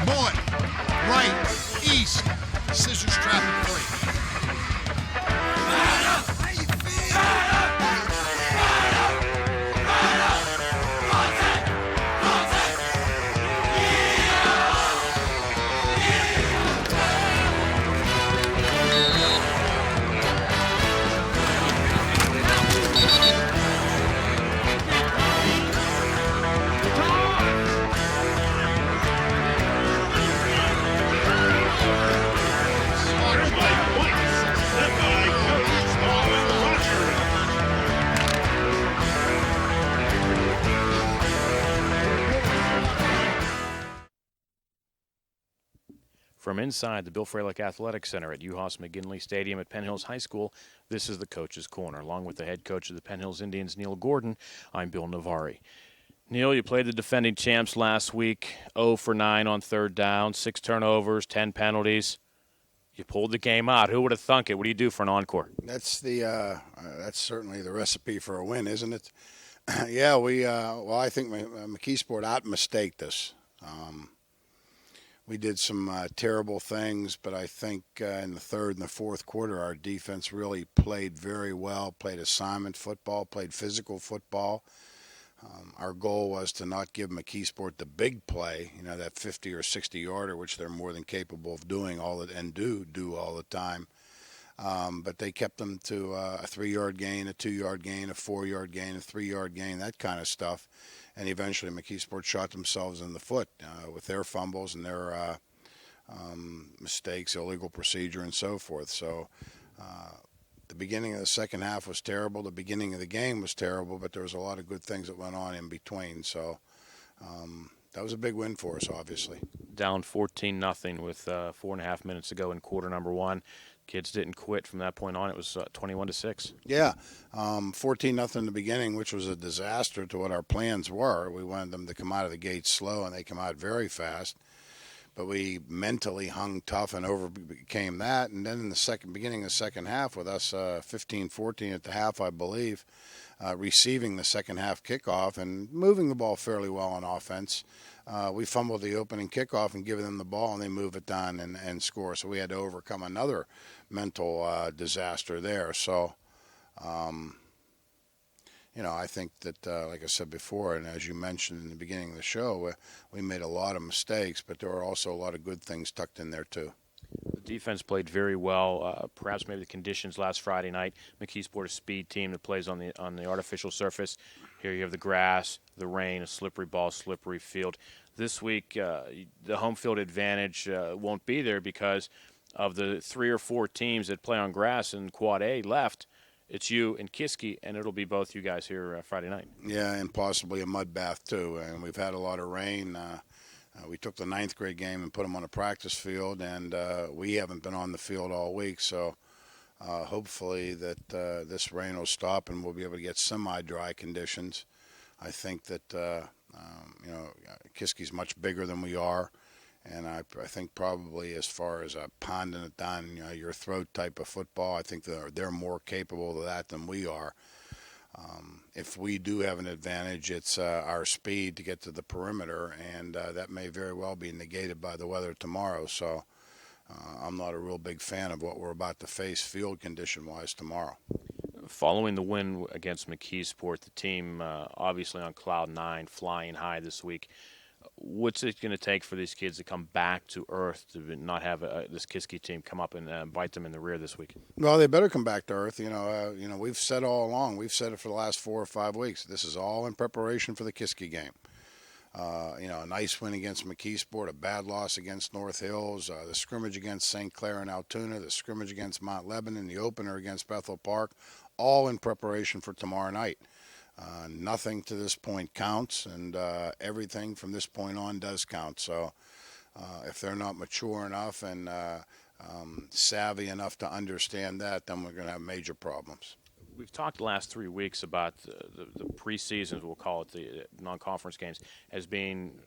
Boy, right, east, scissors trap and three. From inside the Bill Fralick Athletic Center at UHAS McGinley Stadium at Penn Hills High School, this is the Coach's Corner. Along with the head coach of the Penn Hills Indians, Neil Gordon, I'm Bill Navari. Neil, you played the defending champs last week, 0 for 9 on third down, 6 turnovers, 10 penalties. You pulled the game out. Who would have thunk it? What do you do for an encore? That's certainly the recipe for a win, isn't it? Yeah, I think McKeesport out-mistaked us. We did some terrible things, but I think in the third and the fourth quarter, our defense really played very well, played assignment football, played physical football. Our goal was to not give McKeesport the big play, that 50 or 60-yarder, which they're more than capable of doing and do all the time. But they kept them to a 3-yard gain, a 2-yard gain, a 4-yard gain, a 3-yard gain, that kind of stuff. And eventually McKeesport shot themselves in the foot with their fumbles and their mistakes, illegal procedure, and so forth. So the beginning of the second half was terrible. The beginning of the game was terrible, but there was a lot of good things that went on in between. So that was a big win for us, obviously. Down 14-0 with 4.5 minutes to go in quarter number one. Kids didn't quit from that point on. It was 21-6. Yeah, 14-0 in the beginning, which was a disaster to what our plans were. We wanted them to come out of the gate slow, and they come out very fast. But we mentally hung tough and overcame that. And then in the beginning of the second half, with us 15-14 at the half, I believe, receiving the second half kickoff and moving the ball fairly well on offense, we fumbled the opening kickoff and give them the ball, and they move it down and score. So we had to overcome another mental disaster there. So, I think that, like I said before, and as you mentioned in the beginning of the show, we made a lot of mistakes, but there were also a lot of good things tucked in there too. The defense played very well. Perhaps maybe the conditions last Friday night. McKeesport, a speed team that plays on the artificial surface. Here you have the grass, the rain, a slippery ball, slippery field. This week, the home field advantage won't be there because of the 3 or 4 teams that play on grass in Quad A left. It's you and Kiski, and it'll be both you guys here Friday night. Yeah, and possibly a mud bath too. And we've had a lot of rain. We took the 9th grade game and put them on a practice field, and we haven't been on the field all week. So hopefully that this rain will stop and we'll be able to get semi-dry conditions. I think that Kiski's much bigger than we are, and I think probably as far as ponding it down, your throat type of football, I think they're more capable of that than we are. If we do have an advantage, it's our speed to get to the perimeter, and that may very well be negated by the weather tomorrow. So I'm not a real big fan of what we're about to face field condition-wise tomorrow. Following the win against McKeesport, the team obviously on cloud 9, flying high this week. What's it going to take for these kids to come back to earth, to not have this Kiski team come up and bite them in the rear this week? Well, they better come back to earth. We've said all along. We've said it for the last 4 or 5 weeks. This is all in preparation for the Kiski game. A nice win against McKeesport, a bad loss against North Hills, the scrimmage against St. Clair and Altoona, the scrimmage against Mount Lebanon, the opener against Bethel Park, all in preparation for tomorrow night. Nothing to this point counts, and everything from this point on does count. So if they're not mature enough and savvy enough to understand that, then we're going to have major problems. We've talked the last 3 weeks about the preseasons, we'll call it the non-conference games, as being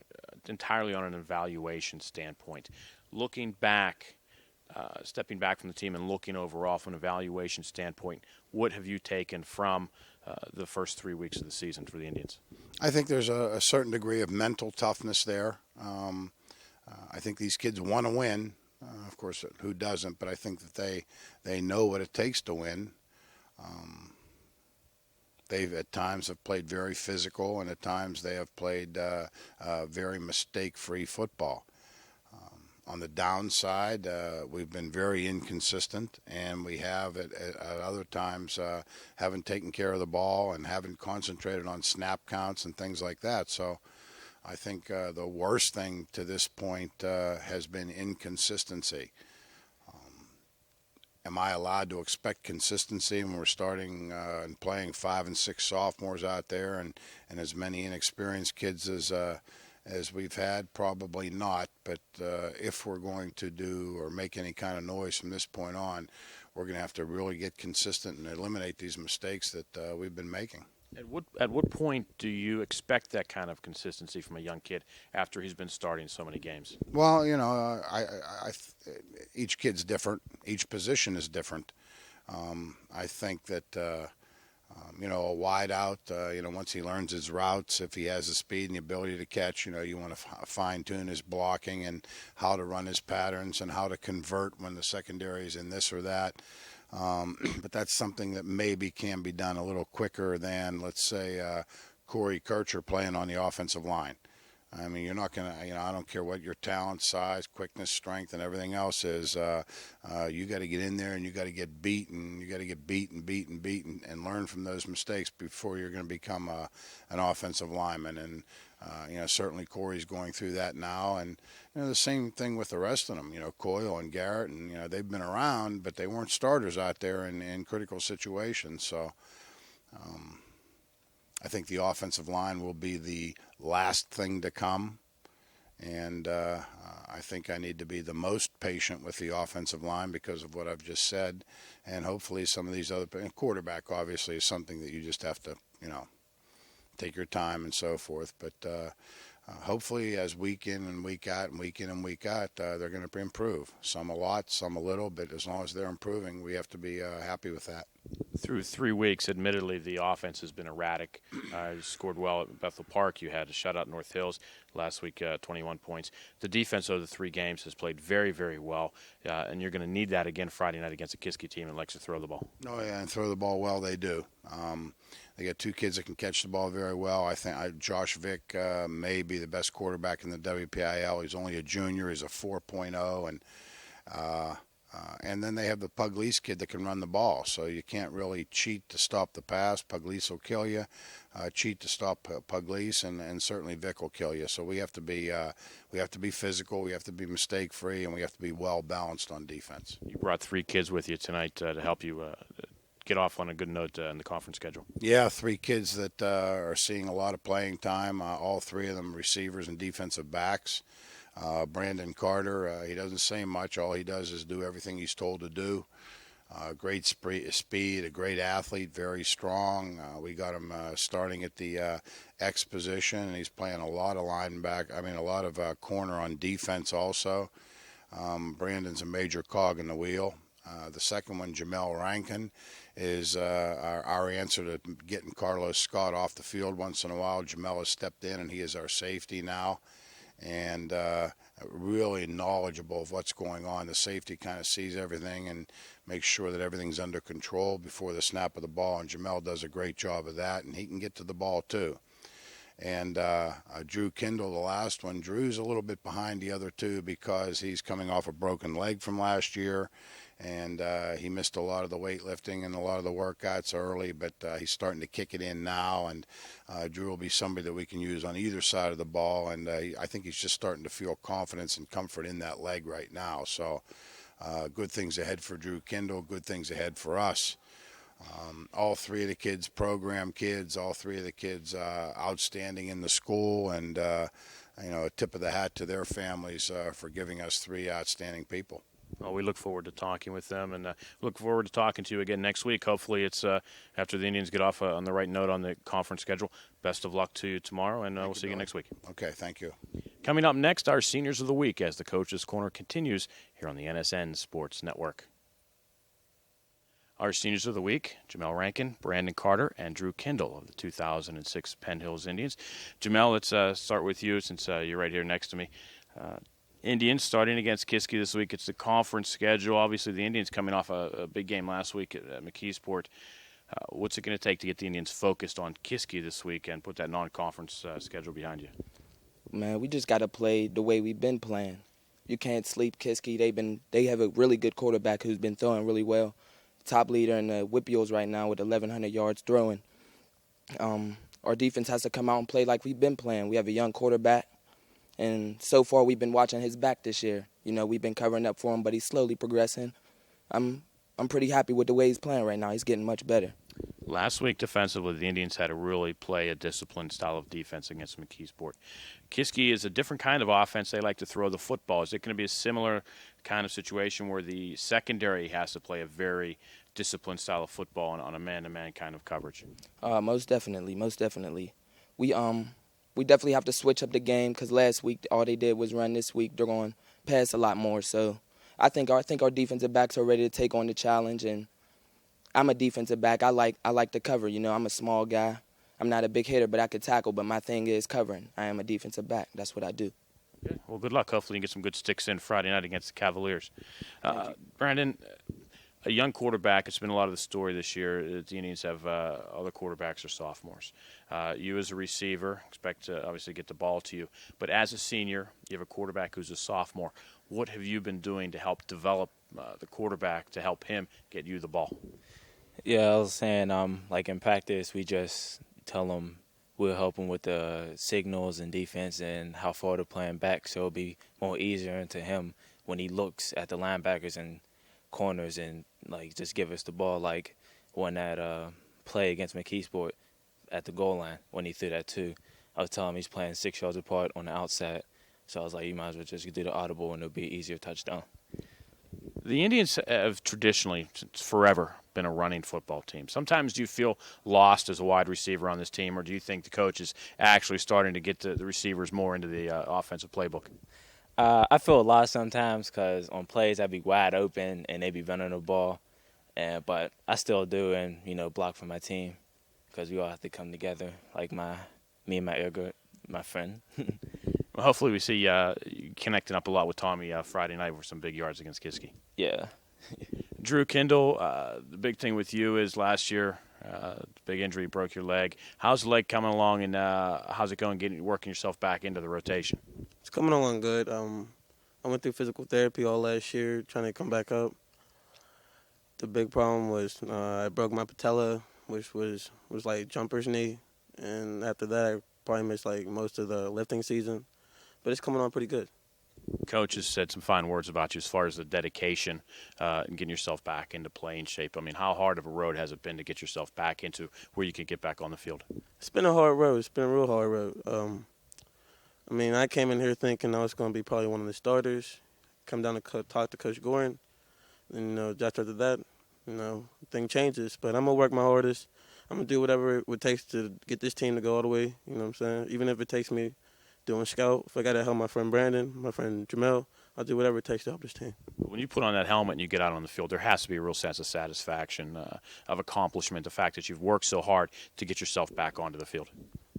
entirely on an evaluation standpoint. Looking back, stepping back from the team and looking overall from an evaluation standpoint, what have you taken from the first 3 weeks of the season for the Indians? I think there's a certain degree of mental toughness there. I think these kids want to win. Of course, who doesn't? But I think that they know what it takes to win. They've at times have played very physical, and at times they have played very mistake-free football. On the downside, we've been very inconsistent, and we have at other times haven't taken care of the ball and haven't concentrated on snap counts and things like that. So I think the worst thing to this point has been inconsistency. Am I allowed to expect consistency when we're starting and playing 5 and 6 sophomores out there and as many inexperienced kids as we've had? Probably not. But if we're going to do or make any kind of noise from this point on, we're going to have to really get consistent and eliminate these mistakes that we've been making. At what point do you expect that kind of consistency from a young kid after he's been starting so many games? Well, each kid's different. Each position is different. I think that a wide out, once he learns his routes, if he has the speed and the ability to catch, you want to fine tune his blocking and how to run his patterns and how to convert when the secondary is in this or that. But that's something that maybe can be done a little quicker than, let's say, Corey Kircher playing on the offensive line. I mean, you're not going to, I don't care what your talent, size, quickness, strength, and everything else is. You got to get in there and you got to get beaten. You got to get beaten, and learn from those mistakes before you're going to become an offensive lineman. And, certainly Corey's going through that now. And, the same thing with the rest of them, Coyle and Garrett. And, they've been around, but they weren't starters out there in critical situations. So, I think the offensive line will be the last thing to come, and I think I need to be the most patient with the offensive line because of what I've just said, and hopefully some of these other – quarterback obviously is something that you just have to, take your time and so forth. But hopefully as week in and week out they're going to improve. Some a lot, some a little, but as long as they're improving, we have to be happy with that. Through 3 weeks, admittedly, the offense has been erratic. You scored well at Bethel Park. You had a shutout at North Hills last week, 21 points. The defense over the 3 games has played very, very well, and you're going to need that again Friday night against a Kiski team that likes to throw the ball. Oh, yeah, and throw the ball well, they do. They got 2 kids that can catch the ball very well. I think Josh Vick may be the best quarterback in the WPIAL. He's only a junior. He's a 4.0, and then they have the Pugliese kid that can run the ball. So you can't really cheat to stop the pass. Pugliese will kill you. Cheat to stop Pugliese, and certainly Vick will kill you. So we have to be physical. We have to be mistake free, and we have to be well balanced on defense. You brought 3 kids with you tonight to help you get off on a good note in the conference schedule. Yeah, 3 kids that are seeing a lot of playing time. All 3 of them receivers and defensive backs. Brandon Carter, he doesn't say much. All he does is do everything he's told to do. Great speed, a great athlete, very strong. We got him starting at the X position, and he's playing a lot of a lot of corner on defense also. Brandon's a major cog in the wheel. The second one, Jamel Rankin, is our answer to getting Carlos Scott off the field once in a while. Jamel has stepped in, and he is our safety now, and really knowledgeable of what's going on. The safety kind of sees everything and makes sure that everything's under control before the snap of the ball, and Jamel does a great job of that, and he can get to the ball too. And Drew Kindle, the last one. Drew's a little bit behind the other 2 because he's coming off a broken leg from last year, and he missed a lot of the weightlifting and a lot of the workouts early, but he's starting to kick it in now, and Drew will be somebody that we can use on either side of the ball, and I think he's just starting to feel confidence and comfort in that leg right now. So good things ahead for Drew Kindle, good things ahead for us. All 3 of the kids, program kids, all 3 of the kids outstanding in the school, and a tip of the hat to their families for giving us 3 outstanding people. Well, we look forward to talking with them, and look forward to talking to you again next week. Hopefully it's after the Indians get off on the right note on the conference schedule. Best of luck to you tomorrow, and we'll see you next week. Okay, thank you. Coming up next, our Seniors of the Week as the Coach's Corner continues here on the NSN Sports Network. Our Seniors of the Week, Jamel Rankin, Brandon Carter, and Drew Kindle of the 2006 Penn Hills Indians. Jamel, let's start with you since you're right here next to me. Indians starting against Kiski this week. It's the conference schedule. Obviously, the Indians coming off a big game last week at McKeesport. What's it going to take to get the Indians focused on Kiski this week and put that non-conference schedule behind you? Man, we just got to play the way we've been playing. You can't sleep Kiski. They have a really good quarterback who's been throwing really well. Top leader in the WPIALs right now with 1,100 yards throwing. Our defense has to come out and play like we've been playing. We have a young quarterback, and so far we've been watching his back this year. You know, we've been covering up for him, but he's slowly progressing. I'm pretty happy with the way he's playing right now. He's getting much better. Last week, defensively, the Indians had to really play a disciplined style of defense against McKeesport. Kiski is a different kind of offense. They like to throw the football. Is it going to be a similar kind of situation where the secondary has to play a very disciplined style of football on a man-to-man kind of coverage? Most definitely. We definitely have to switch up the game because last week all they did was run. This week they're going to pass a lot more. So I think our defensive backs are ready to take on the challenge, and I'm a defensive back. I like to cover. You know, I'm a small guy. I'm not a big hitter, but I could tackle. But my thing is covering. I am a defensive back. That's what I do. Okay. Well, good luck. Hopefully you get some good sticks in Friday night against the Cavaliers. Brandon, a young quarterback, it's been a lot of the story this year. The Indians have other quarterbacks are sophomores. You as a receiver expect to obviously get the ball to you. But as a senior, you have a quarterback who's a sophomore. What have you been doing to help develop the quarterback to help him get you the ball? Yeah, I was saying, like in practice, we just tell him we'll help him with the signals and defense and how far they're playing back, so it'll be more easier to him when he looks at the linebackers and corners and like just give us the ball. Like when that play against McKeesport at the goal line when he threw that too, I was telling him he's playing 6 yards apart on the outside, so I was like, you might as well just do the audible and it'll be an easier touchdown. The Indians have traditionally, since forever, been a running football team. Sometimes do you feel lost as a wide receiver on this team, or do you think the coach is actually starting to get the receivers more into the offensive playbook? I feel lost sometimes because on plays I'd be wide open and they'd be running the ball, but I still do and, you know, block for my team because we all have to come together, like me and my Ergut, my friend. Well, hopefully we see you connecting up a lot with Tommy Friday night for some big yards against Kiski. Yeah. Drew Kindle, the big thing with you is last year, big injury, broke your leg. How's the leg coming along, and how's it going working yourself back into the rotation? It's coming along good. I went through physical therapy all last year trying to come back up. The big problem was I broke my patella, which was like jumper's knee, and after that I probably missed like most of the lifting season. But it's coming on pretty good. Coach has said some fine words about you as far as the dedication and getting yourself back into playing shape. I mean, how hard of a road has it been to get yourself back into where you can get back on the field? It's been a hard road. It's been a real hard road. I mean, I came in here thinking I was going to be probably one of the starters, come down to talk to Coach Gorin, and, you know, after that, you know, thing changes. But I'm going to work my hardest. I'm going to do whatever it takes to get this team to go all the way, you know what I'm saying? Even if it takes me doing scout, if I got to help my friend Brandon, my friend Jamel, I'll do whatever it takes to help this team. When you put on that helmet and you get out on the field, there has to be a real sense of satisfaction, of accomplishment, the fact that you've worked so hard to get yourself back onto the field.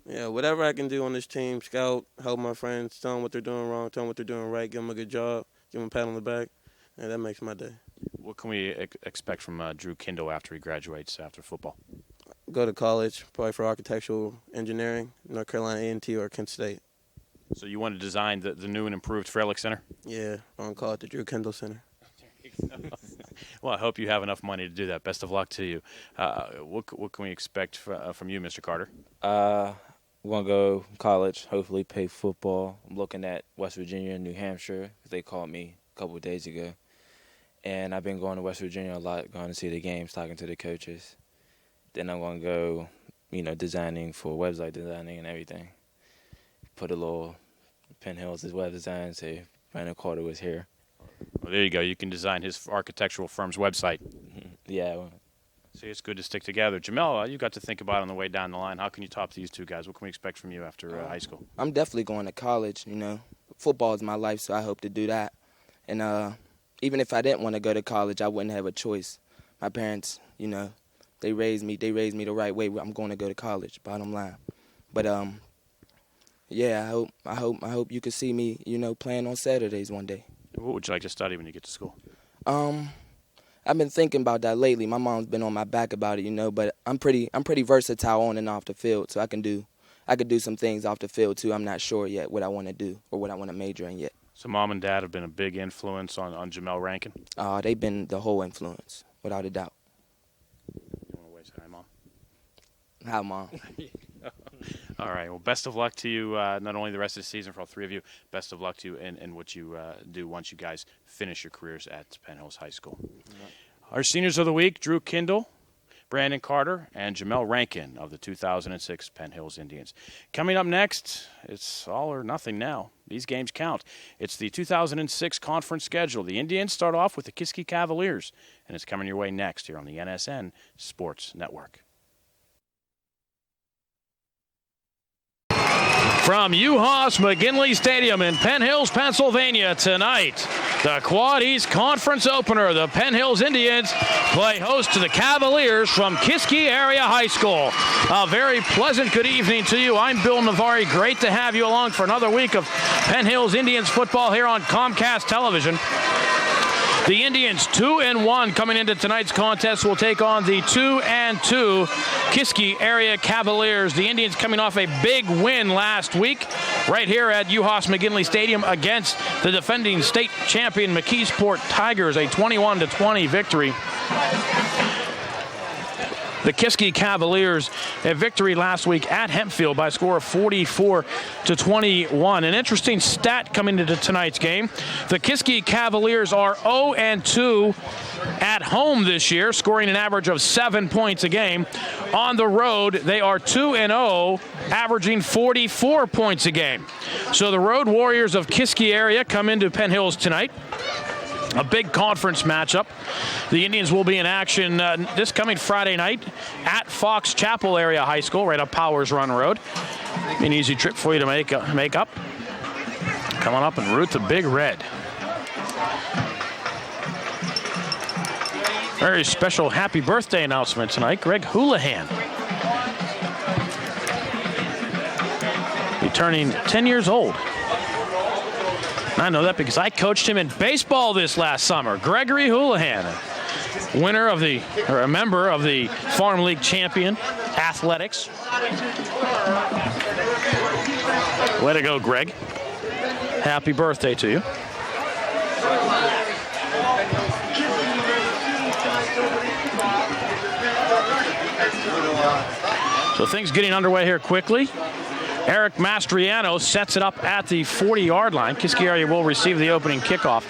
Yeah, whatever I can do on this team, scout, help my friends, tell them what they're doing wrong, tell them what they're doing right, give them a good job, give them a pat on the back, and that makes my day. What can we expect from Drew Kindle after he graduates after football? Go to college, probably for architectural engineering, North Carolina A&T or Kent State. So you want to design the new and improved Freilich Center? Yeah, I'm going to call it the Drew Kendall Center. Well, I hope you have enough money to do that. Best of luck to you. What can we expect from you, Mr. Carter? I'm going to go college, hopefully play football. I'm looking at West Virginia and New Hampshire. They called me a couple of days ago. And I've been going to West Virginia a lot, going to see the games, talking to the coaches. Then I'm going to go, you know, designing for website designing and everything. Put a little Penn Hills' web design, say Brandon Carter was here. Well, there you go. You can design his architectural firm's website. Yeah. See, it's good to stick together. Jamel, you got to think about it on the way down the line. How can you top these two guys? What can we expect from you after high school? I'm definitely going to college, you know. Football is my life, so I hope to do that. And even if I didn't want to go to college, I wouldn't have a choice. My parents, you know, they raised me the right way. I'm going to go to college, bottom line. But Yeah, I hope you can see me, playing on Saturdays one day. What would you like to study when you get to school? I've been thinking about that lately. My mom's been on my back about it, but I'm pretty versatile on and off the field, so I can do some things off the field too. I'm not sure yet what I want to do or what I want to major in yet. So mom and dad have been a big influence on Jamel Rankin? They've been the whole influence, without a doubt. You want to wave say hi, Mom? Hi, Mom. All right. Well, best of luck to you, not only the rest of the season for all three of you, best of luck to you in what you do once you guys finish your careers at Penn Hills High School. Our seniors of the week, Drew Kindle, Brandon Carter, and Jamel Rankin of the 2006 Penn Hills Indians. Coming up next, it's all or nothing now. These games count. It's the 2006 conference schedule. The Indians start off with the Kiski Cavaliers, and it's coming your way next here on the NSN Sports Network. From Uhas McGinley Stadium in Penn Hills, Pennsylvania tonight, the Quad East Conference opener. The Penn Hills Indians play host to the Cavaliers from Kiski Area High School. A very pleasant good evening to you. I'm Bill Navari. Great to have you along for another week of Penn Hills Indians football here on Comcast Television. The Indians 2-1 coming into tonight's contest will take on the 2-2 Kiski Area Cavaliers. The Indians coming off a big win last week right here at Uhas McGinley Stadium against the defending state champion McKeesport Tigers, a 21-20 victory. The Kiski Cavaliers, a victory last week at Hempfield by a score of 44-21. An interesting stat coming into tonight's game. The Kiski Cavaliers are 0-2 at home this year, scoring an average of 7 points a game. On the road, they are 2-0, averaging 44 points a game. So the Road Warriors of Kiski area come into Penn Hills tonight. A big conference matchup. The Indians will be in action this coming Friday night at Fox Chapel Area High School, right up Powers Run Road. An easy trip for you to make up. Coming up en route to Big Red. Very special happy birthday announcement tonight. Greg Houlihan. He's turning 10 years old. I know that because I coached him in baseball this last summer. Gregory Houlihan, a member of the Farm League champion athletics. Way to go, Greg. Happy birthday to you. So things getting underway here quickly. Eric Mastriano sets it up at the 40-yard line. Kiski area will receive the opening kickoff.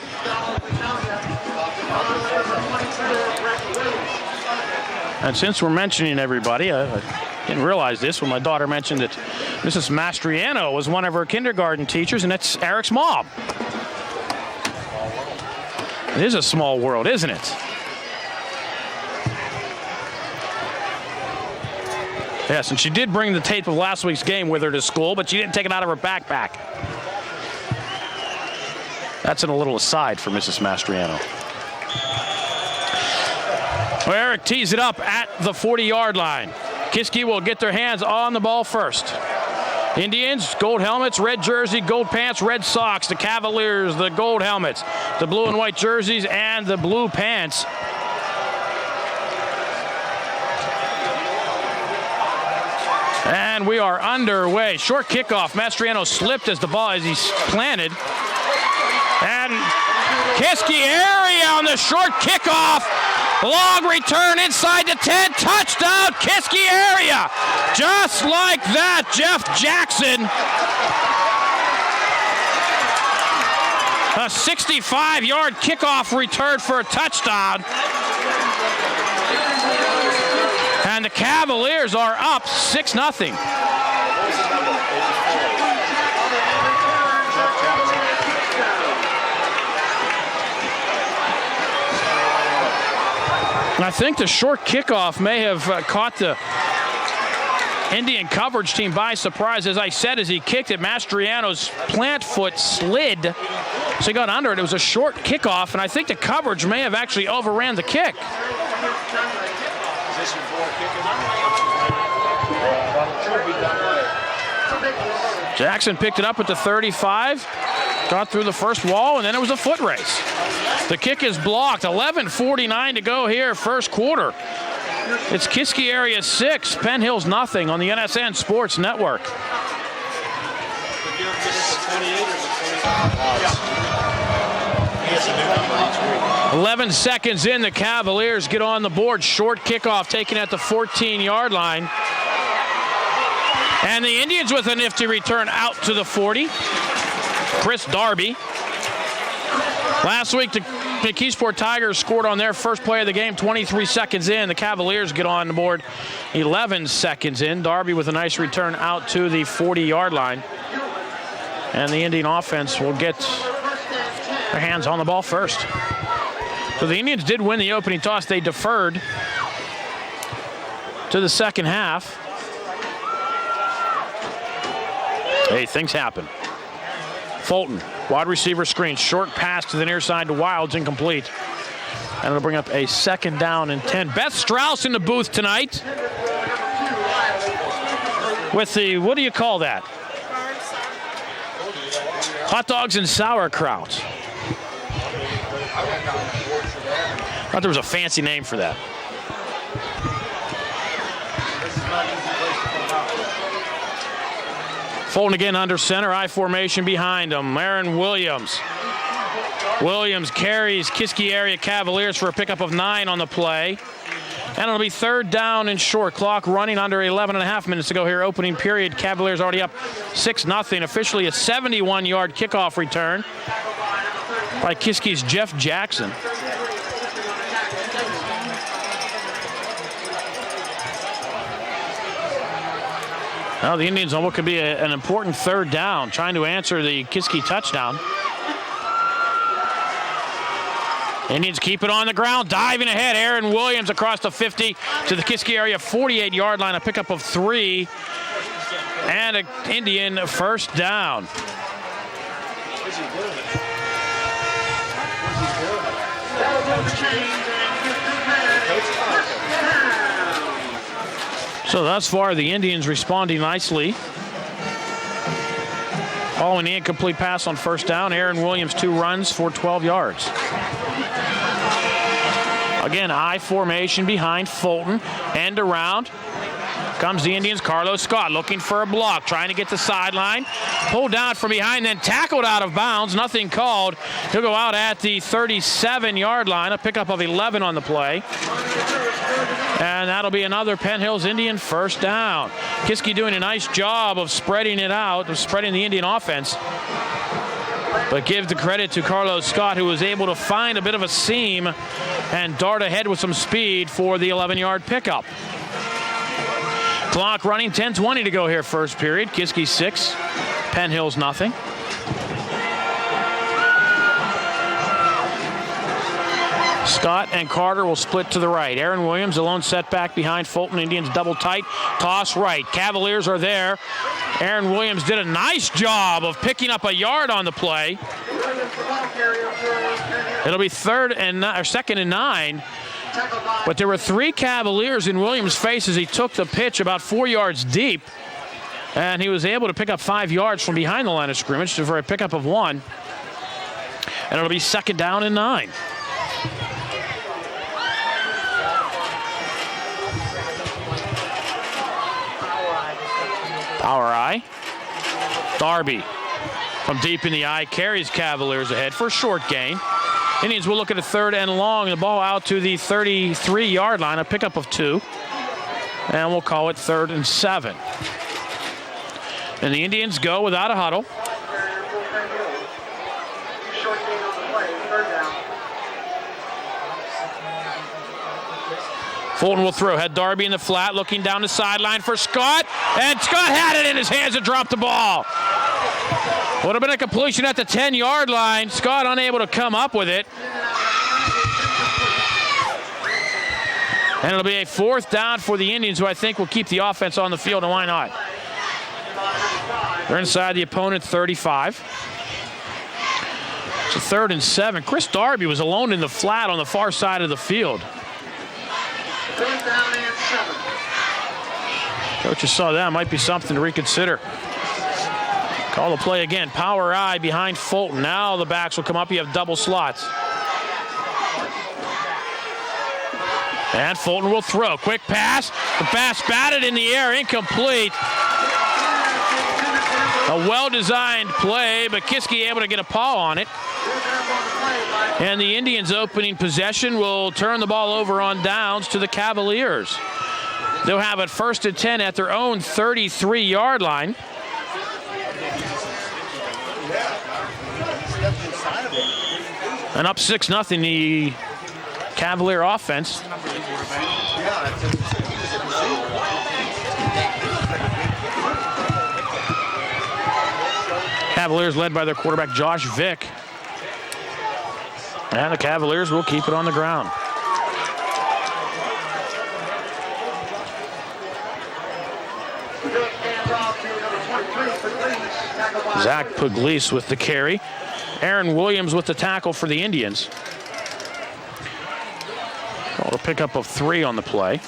And since we're mentioning everybody, I didn't realize this when my daughter mentioned that Mrs. Mastriano was one of her kindergarten teachers, and that's Eric's mom. It is a small world, isn't it? Yes, and she did bring the tape of last week's game with her to school, but she didn't take it out of her backpack. That's a little aside for Mrs. Mastriano. Well, Eric tees it up at the 40-yard line. Kiski will get their hands on the ball first. Indians, gold helmets, red jersey, gold pants, red socks. The Cavaliers, the gold helmets, the blue and white jerseys, and the blue pants. And we are underway. Short kickoff. Mastriano slipped as he planted. And Kiski area on the short kickoff. Long return inside the 10. Touchdown, Kiski area. Just like that, Jeff Jackson. A 65-yard kickoff return for a touchdown. And the Cavaliers are up 6-0. And I think the short kickoff may have caught the Indian coverage team by surprise. As I said, as he kicked it, Mastriano's plant foot slid. So he got under it. It was a short kickoff, and I think the coverage may have actually overran the kick. Jackson picked it up at the 35, got through the first wall, and then it was a foot race. The kick is blocked. 11:49 to go here, first quarter. It's Kiski area 6, Penn Hills nothing on the NSN Sports Network. 11 seconds in, the Cavaliers get on the board. Short kickoff taken at the 14-yard line. And the Indians with a nifty return out to the 40. Chris Darby. Last week, the McKeesport Tigers scored on their first play of the game 23 seconds in. The Cavaliers get on the board 11 seconds in. Darby with a nice return out to the 40-yard line. And the Indian offense will get their hands on the ball first. So the Indians did win the opening toss. They deferred to the second half. Hey, things happen. Fulton, wide receiver screen, short pass to the near side to Wilds, incomplete. And it'll bring up a 2nd down and 10. Beth Strauss in the booth tonight with the, what do you call that? Hot dogs and sauerkraut. I thought there was a fancy name for that. Fulton again under center, I formation behind him. Aaron Williams. Williams carries Kiski area Cavaliers for a pickup of 9 on the play. And it'll be 3rd down and short. Clock running under 11.5 minutes to go here. Opening period. Cavaliers already up 6-0. Officially a 71-yard kickoff return by Kiski's Jeff Jackson. Now the Indians on what could be an important 3rd down, trying to answer the Kiski touchdown. Indians keep it on the ground, diving ahead. Aaron Williams across the 50 to the Kiski area 48-yard line, a pickup of 3, and an Indian 1st down. So thus far, the Indians responding nicely. Following the incomplete pass on 1st down, Aaron Williams 2 runs for 12 yards. Again, I formation behind Fulton. End around. Comes the Indians. Carlos Scott looking for a block, trying to get the sideline. Pulled down from behind, then tackled out of bounds. Nothing called. He'll go out at the 37-yard line. A pickup of 11 on the play. And that'll be another Penn Hills Indian 1st down. Kiski doing a nice job of spreading it out, of spreading the Indian offense. But give the credit to Carlos Scott, who was able to find a bit of a seam and dart ahead with some speed for the 11-yard pickup. Clock running, 10:20 to go here, first period. Kiski 6, Penn Hills nothing. Scott and Carter will split to the right. Aaron Williams, a lone setback behind Fulton. Indians double tight. Toss right. Cavaliers are there. Aaron Williams did a nice job of picking up a yard on the play. It'll be 2nd and 9. But there were 3 Cavaliers in Williams' face as he took the pitch about 4 yards deep. And he was able to pick up 5 yards from behind the line of scrimmage for a pickup of 1. And it'll be 2nd down and 9. Power I. Darby from deep in the eye carries Cavaliers ahead for a short gain. Indians will look at a 3rd and long. The ball out to the 33-yard line, a pickup of 2. And we'll call it 3rd and 7. And the Indians go without a huddle. Fulton will throw. Had Darby in the flat, looking down the sideline for Scott. And Scott had it in his hands and dropped the ball. Would have been a completion at the 10-yard line. Scott unable to come up with it. And it'll be a 4th down for the Indians, who I think will keep the offense on the field, and why not? They're inside the opponent 35. It's a 3rd and 7. Chris Darby was alone in the flat on the far side of the field. 3rd down and 7. Coaches saw that. Might be something to reconsider. Call the play again. Power I behind Fulton. Now the backs will come up. You have double slots. And Fulton will throw. Quick pass. The pass batted in the air. Incomplete. A well-designed play, but Kiski able to get a paw on it. And the Indians' opening possession will turn the ball over on downs to the Cavaliers. They'll have it 1st and 10 at their own 33-yard line. And up 6-0 the Cavalier offense. Cavaliers led by their quarterback Josh Vick. And the Cavaliers will keep it on the ground. Zach Pugliese with the carry. Aaron Williams with the tackle for the Indians. Called a pickup of 3 on the play.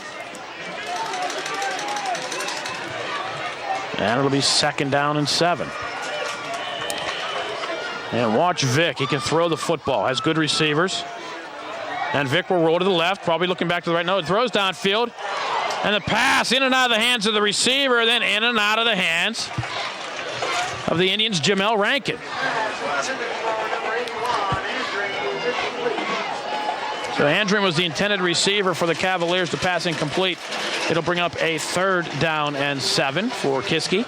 And it'll be 2nd down and 7. And watch Vick. He can throw the football. Has good receivers. And Vick will roll to the left. Probably looking back to the right. No, it throws downfield. And the pass in and out of the hands of the receiver. Then in and out of the hands of the Indians' Jamel Rankin. So Andrin was the intended receiver for the Cavaliers. The pass incomplete. It'll bring up a 3rd down and 7 for Kiski.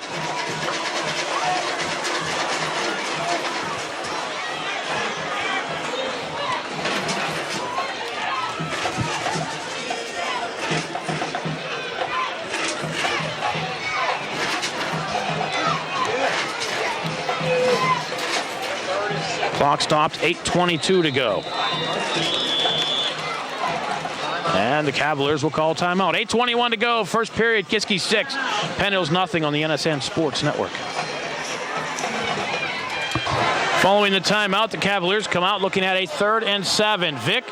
Clock stopped, 8:22 to go. And the Cavaliers will call timeout. 8:21 to go, first period, Kiski 6, Penn Hills nothing on the NSN Sports Network. Following the timeout, the Cavaliers come out looking at a 3rd and 7. Vick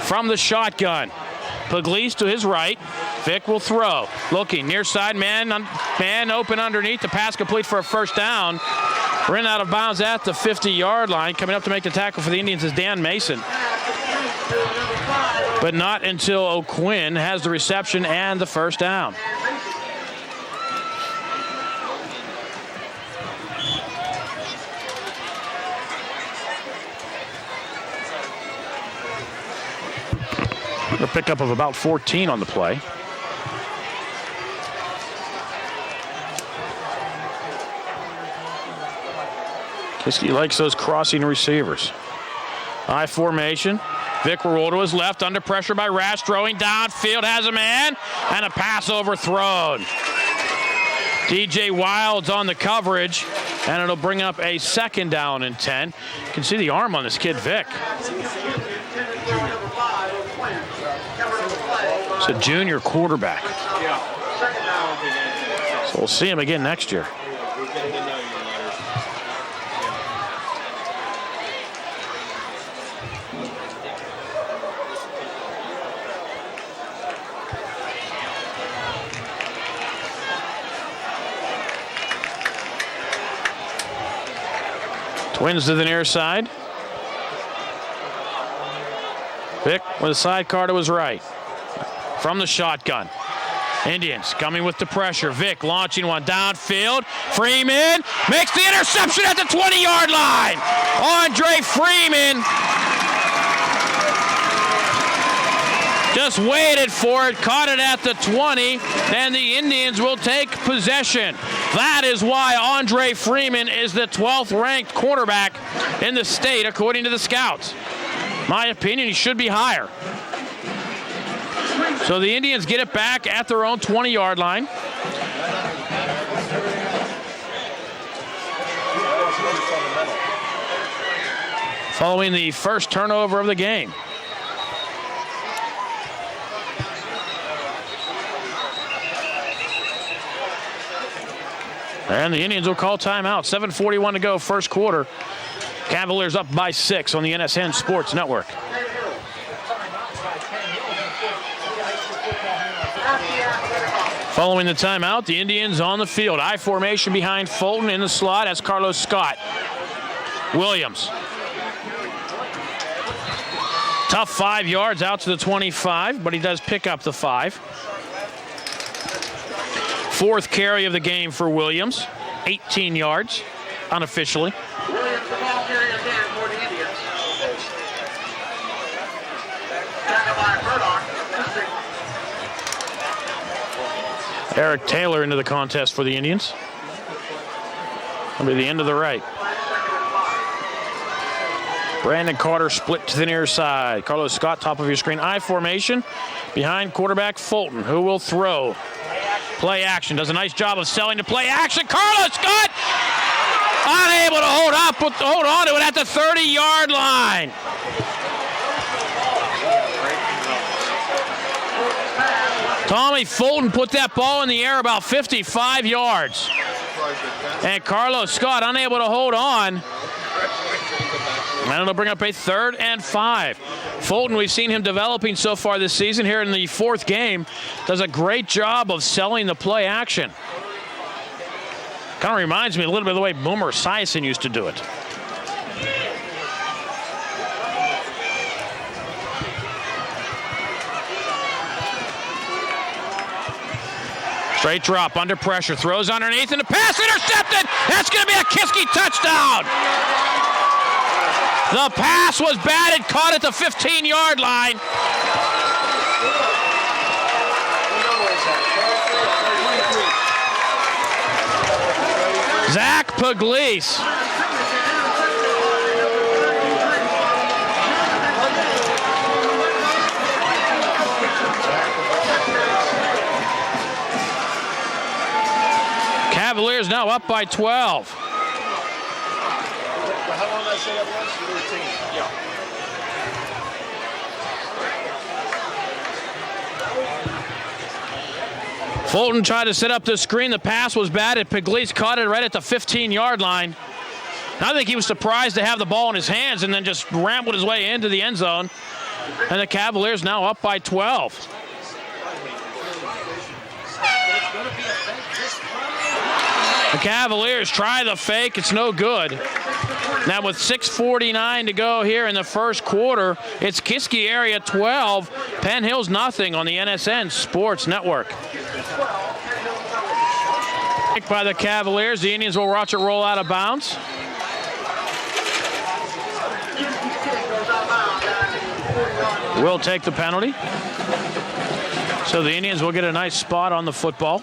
from the shotgun. Pugliese to his right. Vick will throw. Looking near side, man open underneath. The pass complete for a 1st down. Ran out of bounds at the 50-yard line. Coming up to make the tackle for the Indians is Dan Mason. But not until O'Quinn has the reception and the 1st down. A pickup of about 14 on the play. Kiski likes those crossing receivers. I formation. Vick will roll to his left, under pressure by Rash, throwing downfield, has a man, and a pass overthrown. DJ Wild's on the coverage, and it'll bring up a 2nd down and 10. You can see the arm on this kid, Vick. It's a junior quarterback. So we'll see him again next year. Twins to the near side. Vick with a sidecar to his right. From the shotgun. Indians coming with the pressure. Vick launching one downfield. Freeman makes the interception at the 20-yard line. Andre Freeman just waited for it, caught it at the 20, and the Indians will take possession. That is why Andre Freeman is the 12th ranked quarterback in the state, according to the scouts. My opinion, he should be higher. So the Indians get it back at their own 20-yard line. Following the first turnover of the game. And the Indians will call timeout. 7:41 to go, first quarter. Cavaliers up by 6 on the NSN Sports Network. Following the timeout, the Indians on the field. I formation behind Fulton in the slot as Carlos Scott. Williams. Tough 5 yards out to the 25, but he does pick up the 5. Fourth carry of the game for Williams. 18 yards, unofficially. Williams, the ball carrier again for the Indians. Tackled by Murdoch. Eric Taylor into the contest for the Indians. That'll be the end of the right. Brandon Carter split to the near side. Carlos Scott, top of your screen. I formation behind quarterback Fulton, who will throw. Play action. Does a nice job of selling to play action. Carlos Scott unable to hold on to it at the 30-yard line. Tommy Fulton put that ball in the air about 55 yards. And Carlos Scott unable to hold on. And it'll bring up a 3rd and 5. Fulton, we've seen him developing so far this season here in the 4th game. Does a great job of selling the play action. Kind of reminds me a little bit of the way Boomer Esiason used to do it. Straight drop, under pressure, throws underneath, and the pass intercepted. That's going to be a Kiski touchdown. The pass was batted, caught at the 15-yard line. Zach Pugliese. Cavaliers now up by 12. How long did I say that was? 13. Yeah. Fulton tried to set up the screen. The pass was batted. Pugliese caught it right at the 15-yard line. I think he was surprised to have the ball in his hands and then just rambled his way into the end zone. And the Cavaliers now up by 12. The Cavaliers try the fake. It's no good. Now with 6:49 to go here in the first quarter, it's Kiski area 12, Penn Hills nothing on the NSN Sports Network. By the Cavaliers, the Indians will watch it roll out of bounds. Will take the penalty. So the Indians will get a nice spot on the football.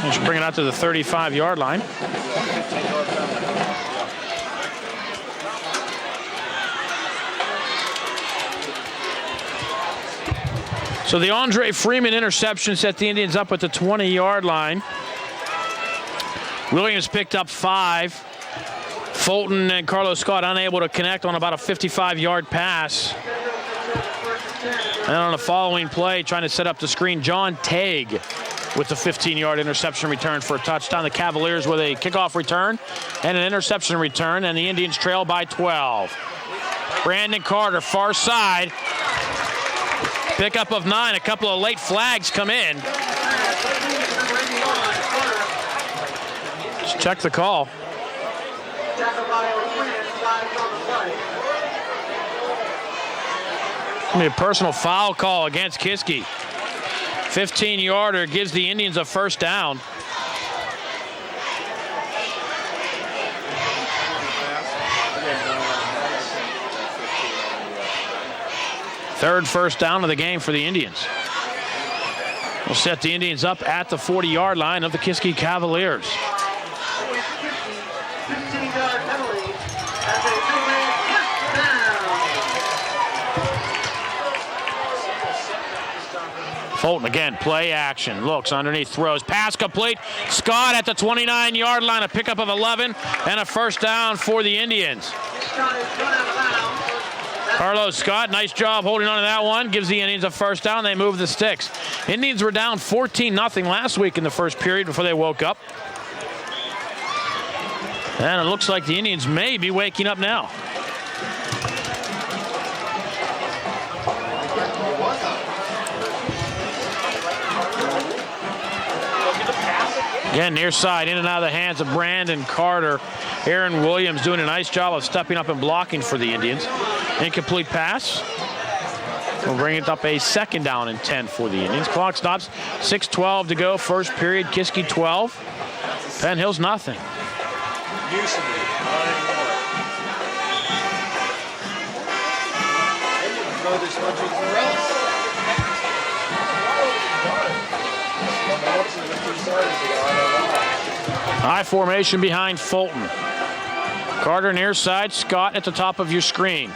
They should bring it out to the 35-yard line. So the Andre Freeman interception set the Indians up at the 20-yard line. Williams picked up 5. Fulton and Carlos Scott unable to connect on about a 55-yard pass. And on the following play, trying to set up the screen, John Tague with the 15-yard interception return for a touchdown. The Cavaliers with a kickoff return and an interception return, and the Indians trail by 12. Brandon Carter, far side. Pickup of 9. A couple of late flags come in. Let's check the call. It's going to be a personal foul call against Kiski. 15-yarder gives the Indians a first down. Third first down of the game for the Indians. We'll set the Indians up at the 40-yard line of the Kiski Cavaliers. 15-yard penalty. That's a 2-man touchdown. Fulton again, play action. Looks underneath, throws. Pass complete. Scott at the 29-yard line. A pickup of 11 and a first down for the Indians. Scott is run out of bounds. Carlos Scott, nice job holding on to that one. Gives the Indians a first down. They move the sticks. Indians were down 14-0 last week in the first period before they woke up. And it looks like the Indians may be waking up now. Again, near side, in and out of the hands of Brandon Carter. Aaron Williams doing a nice job of stepping up and blocking for the Indians. Incomplete pass. We'll bring it up a 2nd down and 10 for the Indians. Clock stops, 6:12 to go. First period, Kiski 12. Penn Hills nothing. High formation behind Fulton. Carter near side, Scott at the top of your screen.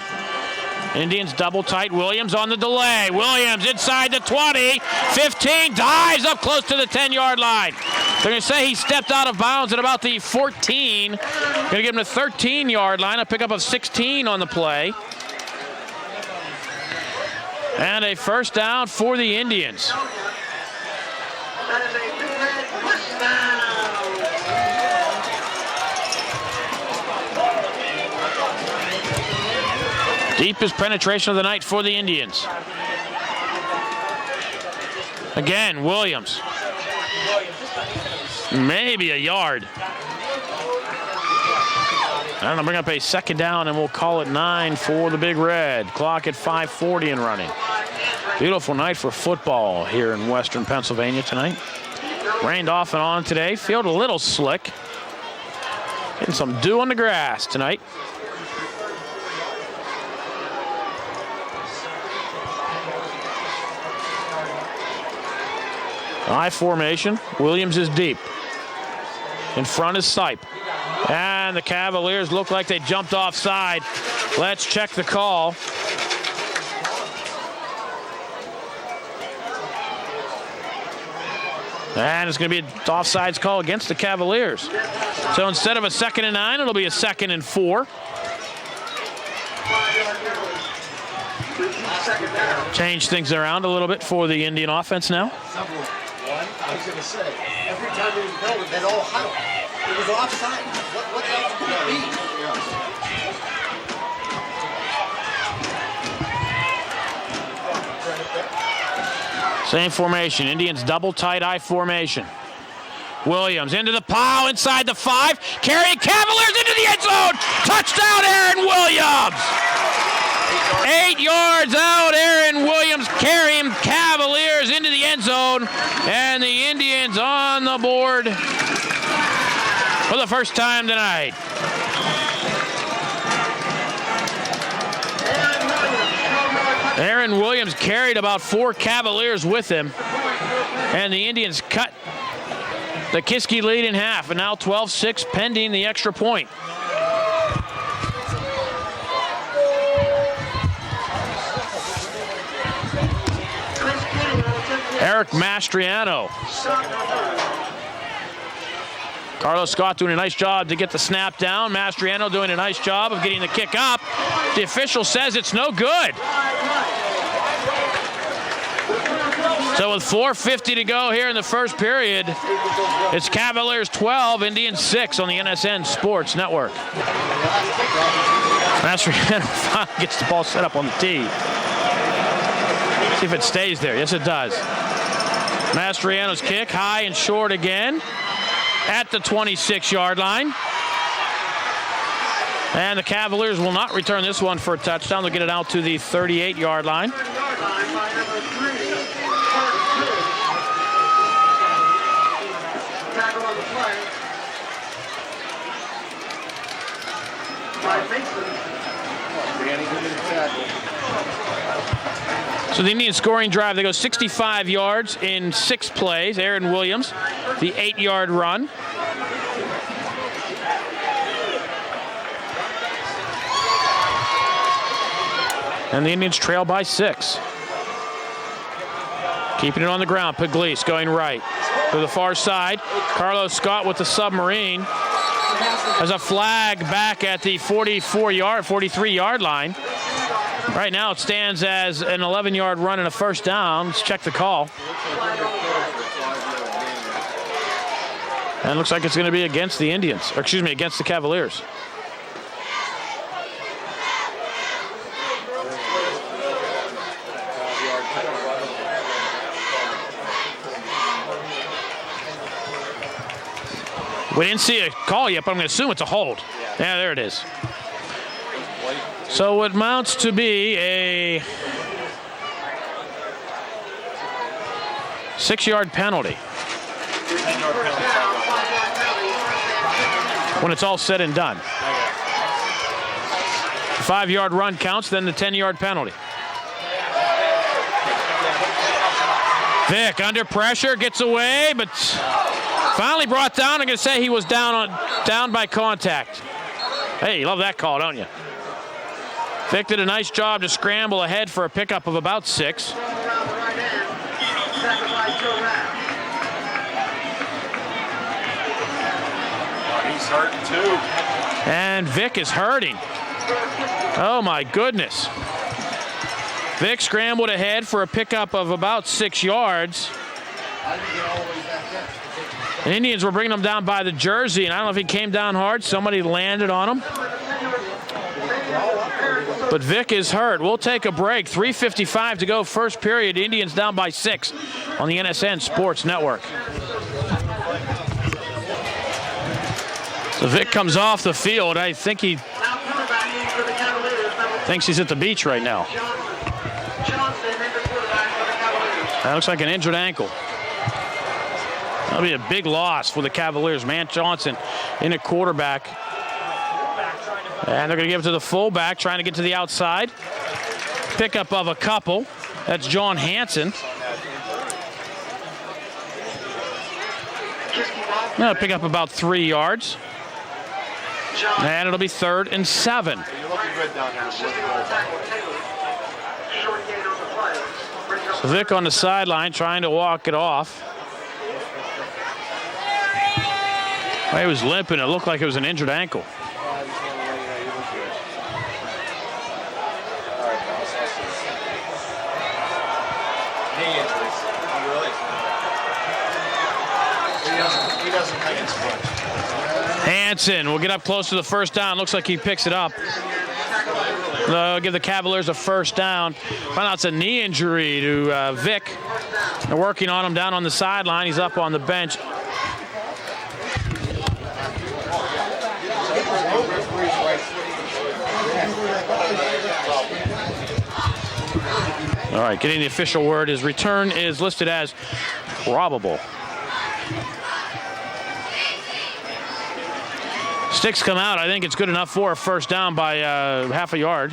Indians double tight. Williams on the delay. Williams inside the 20, 15, dives up close to the 10-yard line. They're going to say he stepped out of bounds at about the 14. Going to give him the 13-yard line. A pickup of 16 on the play. And a first down for the Indians. That is a two-man touchdown. Deepest penetration of the night for the Indians. Again, Williams. Maybe a yard. I don't know, bring up a 2nd down and we'll call it 9 for the Big Red. Clock at 5:40 and running. Beautiful night for football here in western Pennsylvania tonight. Rained off and on today. Field a little slick. Getting some dew on the grass tonight. I formation. Williams is deep. In front is Sipe. And the Cavaliers look like they jumped offside. Let's check the call. And it's going to be an offsides call against the Cavaliers. So instead of a 2nd and 9, it'll be a 2nd and 4. Change things around a little bit for the Indian offense now. I was going to say, every time they was building, they'd all huddle. It was offside. What else could it be? Same formation. Indians double tight I formation. Williams into the pile inside the 5. Carrying Cavaliers into the end zone. Touchdown, Aaron Williams. 8 yards out. Aaron Williams carrying Cavaliers into the end zone. And the Indians on the board for the first time tonight. Aaron Williams carried about 4 Cavaliers with him. And the Indians cut the Kiski lead in half. And now 12-6 pending the extra point. Eric Mastriano. Carlos Scott doing a nice job to get the snap down. Mastriano doing a nice job of getting the kick up. The official says it's no good. So with 4:50 to go here in the first period, it's Cavaliers 12, Indians 6 on the NSN Sports Network. Mastriano gets the ball set up on the tee. See if it stays there. Yes, it does. Mastriano's kick, high and short again at the 26-yard line. And the Cavaliers will not return this one for a touchdown. They'll get it out to the 38-yard line. So the Indian scoring drive, they go 65 yards in 6 plays. Aaron Williams, the 8-yard run. And the Indians trail by 6. Keeping it on the ground, Pugliese going right to the far side. Carlos Scott with the submarine. There's a flag back at the 43-yard line. Right now it stands as an 11-yard run and a first down. Let's check the call. And it looks like it's going to be against the Indians, or excuse me, against the Cavaliers. We didn't see a call yet, but I'm going to assume it's a hold. Yeah, there it is. So it amounts to be a 6-yard penalty. When it's all said and done. The 5-yard run counts, then the 10-yard penalty. Vick under pressure, gets away, but finally brought down. I'm going to say he was down by contact. Hey, you love that call, don't you? Vick did a nice job to scramble ahead for a pickup of about 6. He's hurting too. And Vick is hurting. Oh my goodness. Vick scrambled ahead for a pickup of about 6 yards. The Indians were bringing him down by the jersey, and I don't know if he came down hard. Somebody landed on him. But Vick is hurt. We'll take a break. 3:55 to go, first period. Indians down by 6 on the NSN Sports Network. So Vick comes off the field. I think he thinks he's at the beach right now. That looks like an injured ankle. That'll be a big loss for the Cavaliers. Mant Johnson in at quarterback. And they're going to give it to the fullback, trying to get to the outside. Pickup of a couple. That's John Hansen. Now pick up about 3 yards. And it'll be 3rd and 7. You're looking good down there. So Vick on the sideline trying to walk it off. He was limping. It looked like it was an injured ankle. Hansen will get up close to the first down. Looks like he picks it up. They'll give the Cavaliers a first down. Find out it's a knee injury to Vick. They're working on him down on the sideline. He's up on the bench. All right, getting the official word. His return is listed as probable. Sticks come out. I think it's good enough for a first down by half a yard.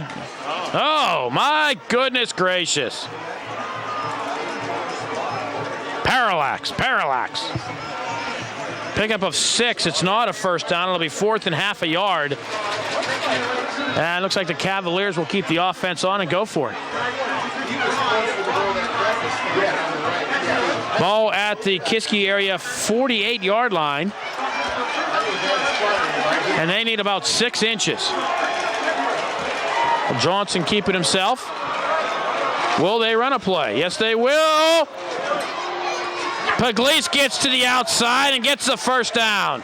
Oh, my goodness gracious. Parallax. Pickup of 6. It's not a first down. It'll be 4th and half a yard. And it looks like the Cavaliers will keep the offense on and go for it. Ball at the Kiski area 48-yard line. And they need about 6 inches. Will Johnson keep it himself? Will they run a play? Yes, they will. Pugliese gets to the outside and gets the first down.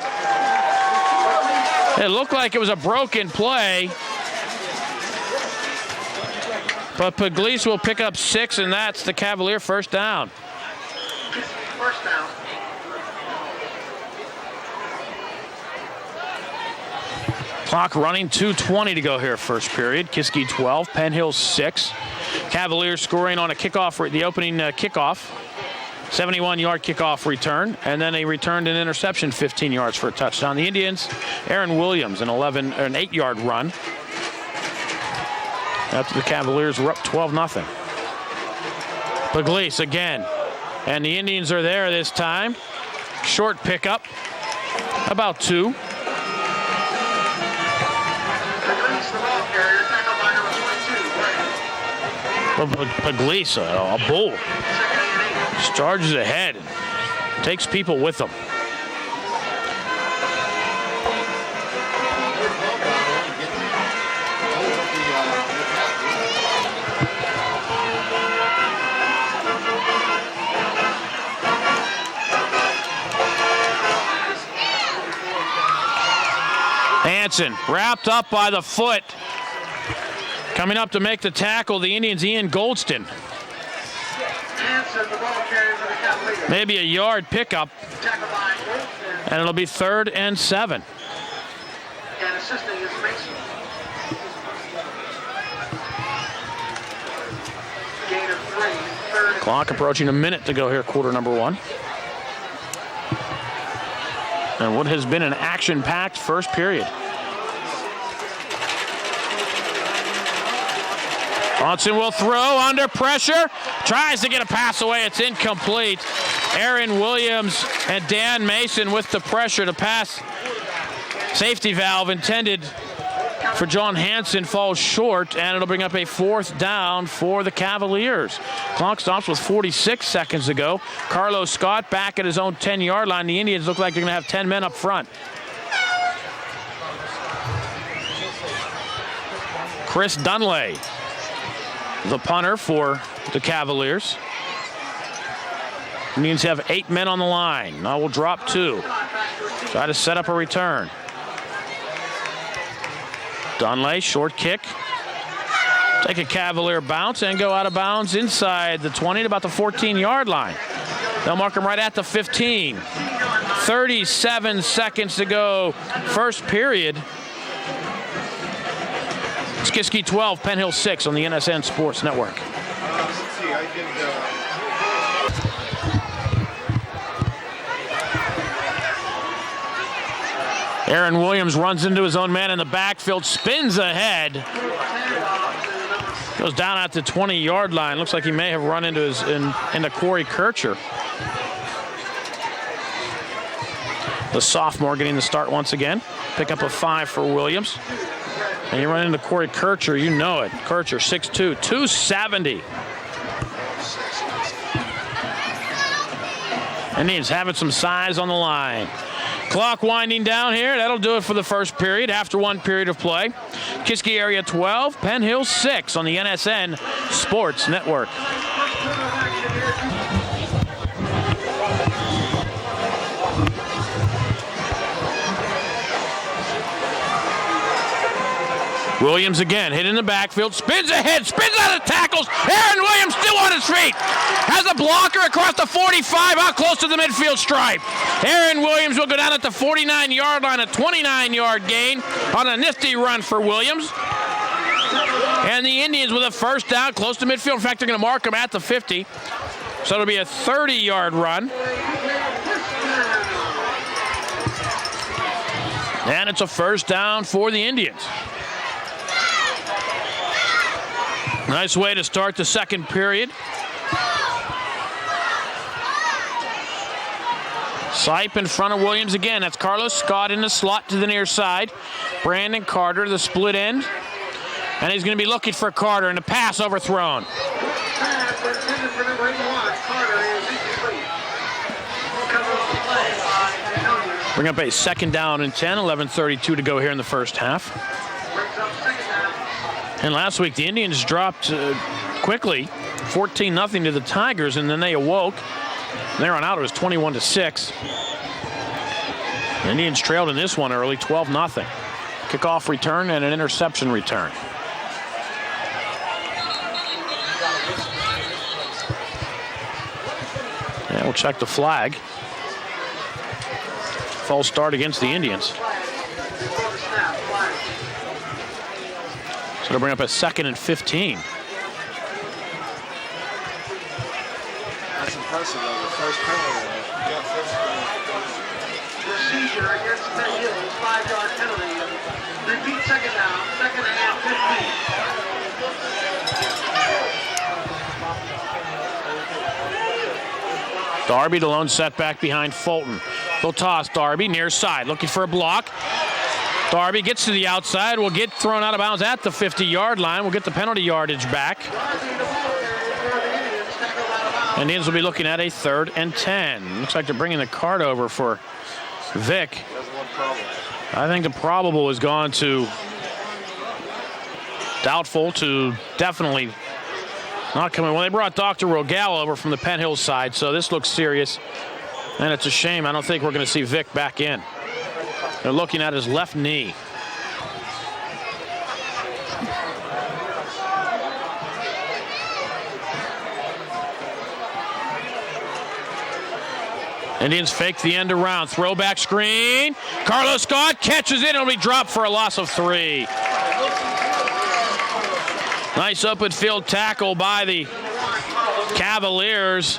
It looked like it was a broken play. But Pugliese will pick up 6, and that's the Cavalier first down. First down. Clock running, 2:20 to go here, first period. Kiski 12, Penn Hill 6. Cavaliers scoring on a kickoff, the opening kickoff. 71-yard kickoff return, and then they returned an interception 15 yards for a touchdown. The Indians, Aaron Williams, an 8-yard run. After the Cavaliers were up 12-0. Pugliese again, and the Indians are there this time. Short pickup, about 2. Pugliese, a bull, charges ahead, takes people with him. Hansen wrapped up by the foot. Coming up to make the tackle, the Indians' Ian Goldston. Mason, the ball carrier for the Cavaliers. Maybe a yard pickup, Tackle by Wolf, and it'll be 3rd and 7. and assisting is Mason. Gain of 3, 3rd. Clock approaching a minute to go here, quarter number 1. And what has been an action-packed first period. Johnson will throw under pressure. Tries to get a pass away. It's incomplete. Aaron Williams and Dan Mason with the pressure to pass. Safety valve intended for John Hansen falls short, and it'll bring up a 4th down for the Cavaliers. Clock stops with 46 seconds to go. Carlos Scott back at his own 10-yard line. The Indians look like they're going to have 10 men up front. Chris Dunlay, the punter for the Cavaliers. Indians have 8 men on the line. Now we'll drop 2. Try to set up a return. Dunlay, short kick. Take a Cavalier bounce and go out of bounds inside the 20 to about the 14-yard line. They'll mark him right at the 15. 37 seconds to go. First period. It's Kiski 12, Penn Hill 6 on the NSN Sports Network. Aaron Williams runs into his own man in the backfield, spins ahead, goes down at the 20-yard line. Looks like he may have run into into Corey Kircher. The sophomore getting the start once again. Pick up a 5 for Williams. And you run into Corey Kircher, you know it. Kircher, 6'2", 270. Indians having some size on the line. Clock winding down here. That'll do it for the first period after 1 period of play. Kiski area 12, Penn Hill 6 on the NSN Sports Network. Williams again, hit in the backfield, spins ahead, spins out of tackles. Aaron Williams still on his feet. Has a blocker across the 45, out close to the midfield stripe. Aaron Williams will go down at the 49-yard line, a 29-yard gain on a nifty run for Williams. And the Indians with a 1st down close to midfield. In fact, they're going to mark him at the 50. So it'll be a 30-yard run. And it's a 1st down for the Indians. Nice way to start the second period. Sipe in front of Williams again. That's Carlos Scott in the slot to the near side. Brandon Carter, the split end. And he's going to be looking for Carter, and the pass overthrown. Bring up a 2nd down and 10, 11:32 to go here in the first half. And last week, the Indians dropped quickly, 14-0 to the Tigers, and then they awoke. From there on out, it was 21-6. The Indians trailed in this one early, 12-0. Kickoff return and an interception return. Yeah, we'll check the flag. False start against the Indians. So they'll bring up a 2nd and 15. That's impressive, though. The first penalty. Procedure against Penn Hill, 5-yard penalty. Repeat 2nd down, 2nd and 15. Darby, the lone setback behind Fulton. They'll toss Darby near side, looking for a block. Darby gets to the outside, will get thrown out of bounds at the 50-yard line. We'll get the penalty yardage back. And the Indians will be looking at a 3rd and 10. Looks like they're bringing the card over for Vic. I think the probable has gone to doubtful to definitely not coming. Well, they brought Dr. Rogal over from the Penn Hill side, so this looks serious. And it's a shame. I don't think we're going to see Vic back in. They're looking at his left knee. Indians fake the end around. Throwback screen. Carlos Scott catches it. It'll be dropped for a loss of 3. Nice open field tackle by the Cavaliers.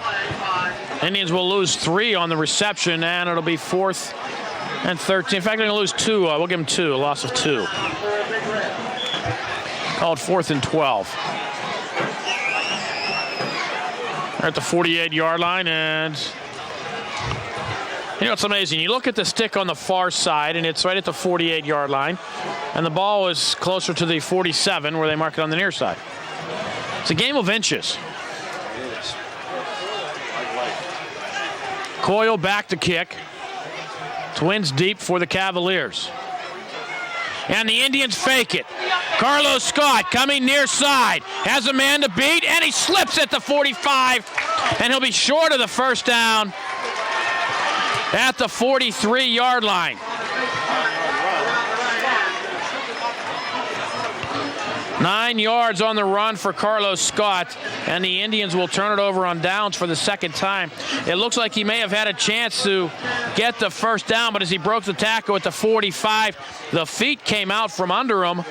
Indians will lose 3 on the reception, and it'll be 4th and 13. In fact, they're going to lose 2. We'll give them 2, a loss of 2. Called 4th and 12. They're at the 48-yard line, and you know, it's amazing. You look at the stick on the far side, and it's right at the 48-yard line, and the ball is closer to the 47 where they mark it on the near side. It's a game of inches. It is. Coyle back to kick. Twins deep for the Cavaliers. And the Indians fake it. Carlos Scott coming near side. Has a man to beat, and he slips at the 45, and he'll be short of the first down at the 43-yard line. 9 yards on the run for Carlos Scott, and the Indians will turn it over on downs for the second time. It looks like he may have had a chance to get the first down, but as he broke the tackle at the 45, the feet came out from under him,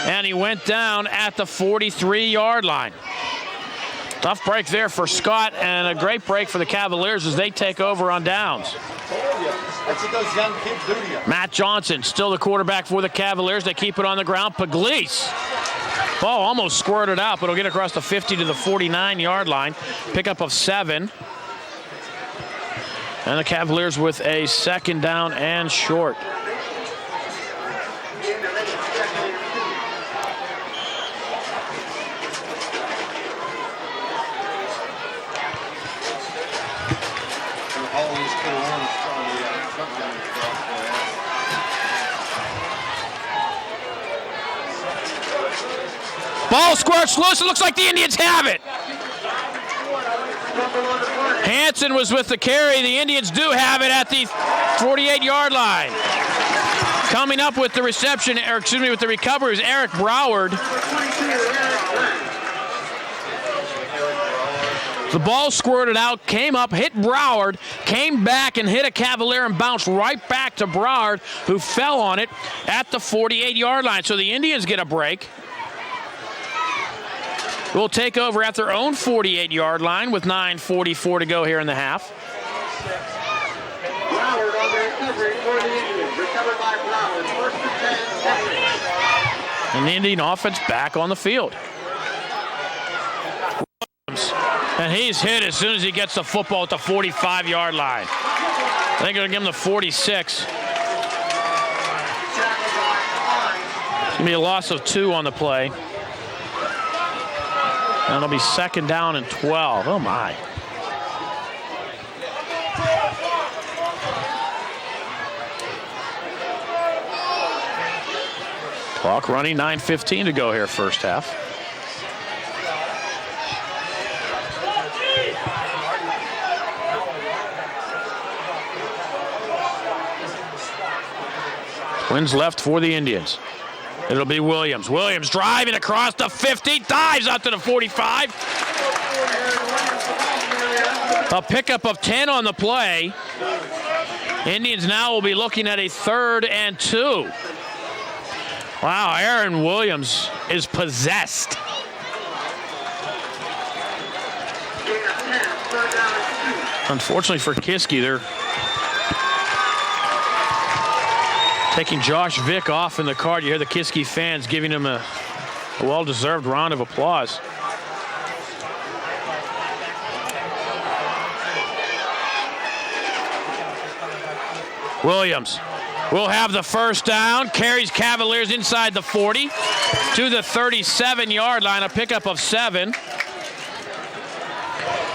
and he went down at the 43-yard line. Tough break there for Scott, and a great break for the Cavaliers as they take over on downs. That's what those young kids do to you. Matt Johnson, still the quarterback for the Cavaliers. They keep it on the ground. Pugliese. Ball almost squirted out, but it'll get across the 50 to the 49-yard line. Pickup of 7. And the Cavaliers with a second down and short. Ball squirts loose. It looks like the Indians have it. Hansen was with the carry. The Indians do have it at the 48-yard line. Coming up with the reception, or excuse me, with the recovery is Eric Broward. The ball squirted out, came up, hit Broward, came back and hit a Cavalier and bounced right back to Broward, who fell on it at the 48-yard line. So the Indians get a break. Will take over at their own 48-yard line with 9:44 to go here in the half. Broward on the recovery for the Indians. Recovered by Broward. First and 10. And the Indian offense back on the field. And he's hit as soon as he gets the football at the 45-yard line. I think they're going to give him the 46. It's going to be a loss of 2 on the play. And it'll be second down and 12. Oh, my. Clock running, 9:15 to go here first half. Twins left for the Indians. It'll be Williams. Williams driving across the 50, dives out to the 45. A pickup of 10 on the play. Indians now will be looking at a 3rd and 2. Wow, Aaron Williams is possessed. Unfortunately for Kiski, they're taking Josh Vick off in the card. You hear the Kiski fans giving him a well-deserved round of applause. Williams will have the first down, carries Cavaliers inside the 40 to the 37-yard line, a pickup of 7.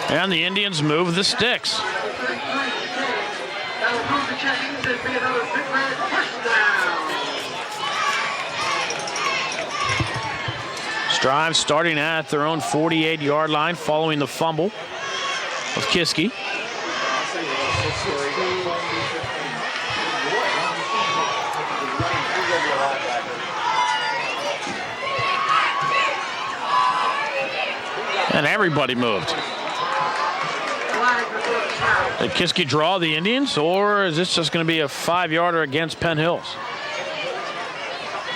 And the Indians move the sticks. Strive starting at their own 48-yard line following the fumble of Kiski. And everybody moved. Flag Did Kiski draw the Indians, or is this just going to be a 5-yarder against Penn Hills?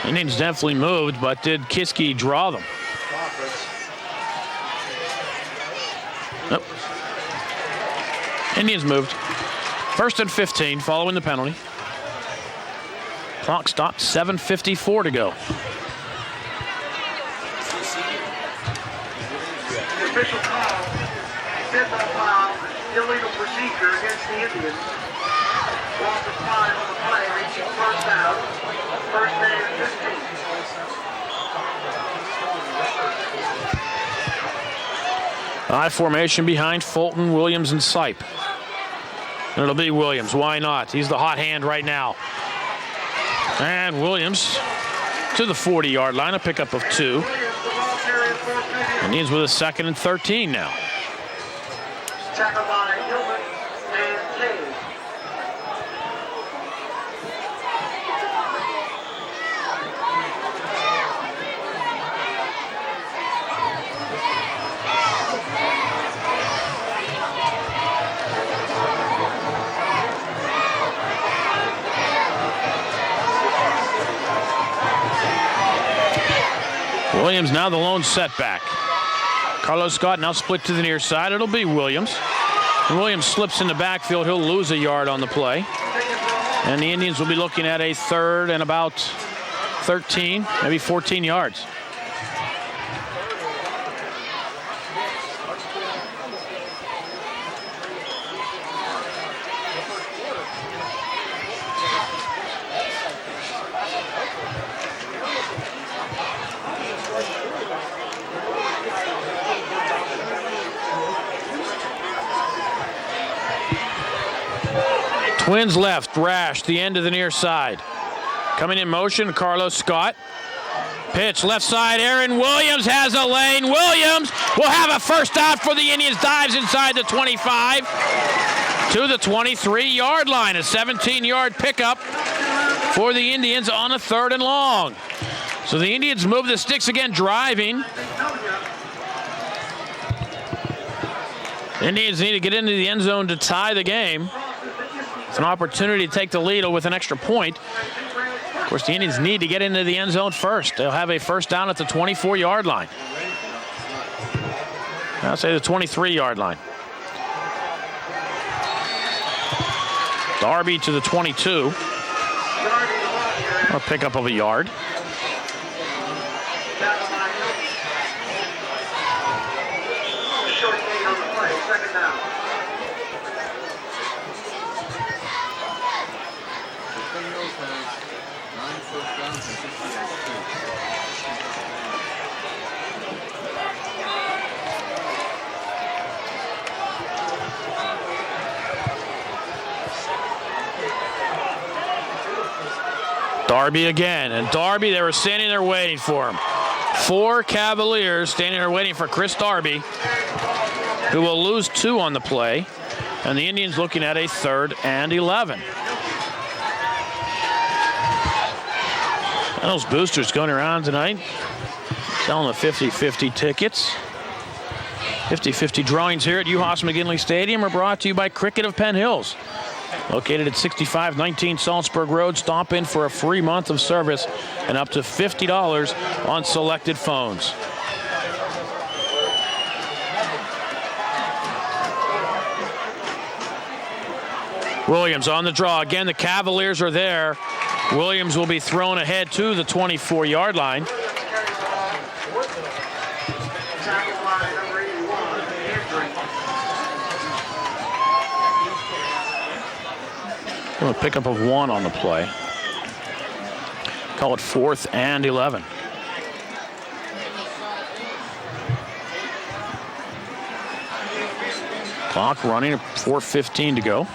Indians definitely moved, but did Kiski draw them? Nope. Indians moved. 1st and 15 following the penalty. Clock stopped, 7:54 to go. The official call, deadball foul, illegal procedure against the Indians. Loss of 5 on the play, reaching first down. First and 15. I formation behind Fulton, Williams, and Sipe. And it'll be Williams. Why not? He's the hot hand right now. And Williams to the 40-yard line, a pickup of 2. Indians with a 2nd and 13 now. Tackled by Gilbert and Cage. Williams now the lone setback. Carlos Scott now split to the near side. It'll be Williams. When Williams slips in the backfield, he'll lose a yard on the play. And the Indians will be looking at a 3rd and about 13, maybe 14 yards. Twins left, Rash, the end of the near side. Coming in motion, Carlos Scott. Pitch left side, Aaron Williams has a lane. Williams will have a first down for the Indians. Dives inside the 25 to the 23-yard line. A 17-yard pickup for the Indians on a 3rd and long. So the Indians move the sticks again, driving. Indians need to get into the end zone to tie the game. It's an opportunity to take the lead with an extra point. Of course, the Indians need to get into the end zone first. They'll have a first down at the 24-yard line. I'll say the 23-yard line. Darby to the 22. A pickup of a yard. Short gain on the play, 2nd down. Darby again, and Darby, they were standing there waiting for him. 4 Cavaliers standing there waiting for Chris Darby, who will lose 2 on the play, and the Indians looking at a 3rd and 11. And those boosters going around tonight, selling the 50-50 tickets. 50-50 drawings here at UHAS McGinley Stadium are brought to you by Cricket of Penn Hills. Located at 6519 Salzburg Road, stop in for a free month of service and up to $50 on selected phones. Williams on the draw. Again, the Cavaliers are there. Williams will be thrown ahead to the 24-yard line. A pickup of 1 on the play. Call it 4th and 11. Clock running at 4:15 to go.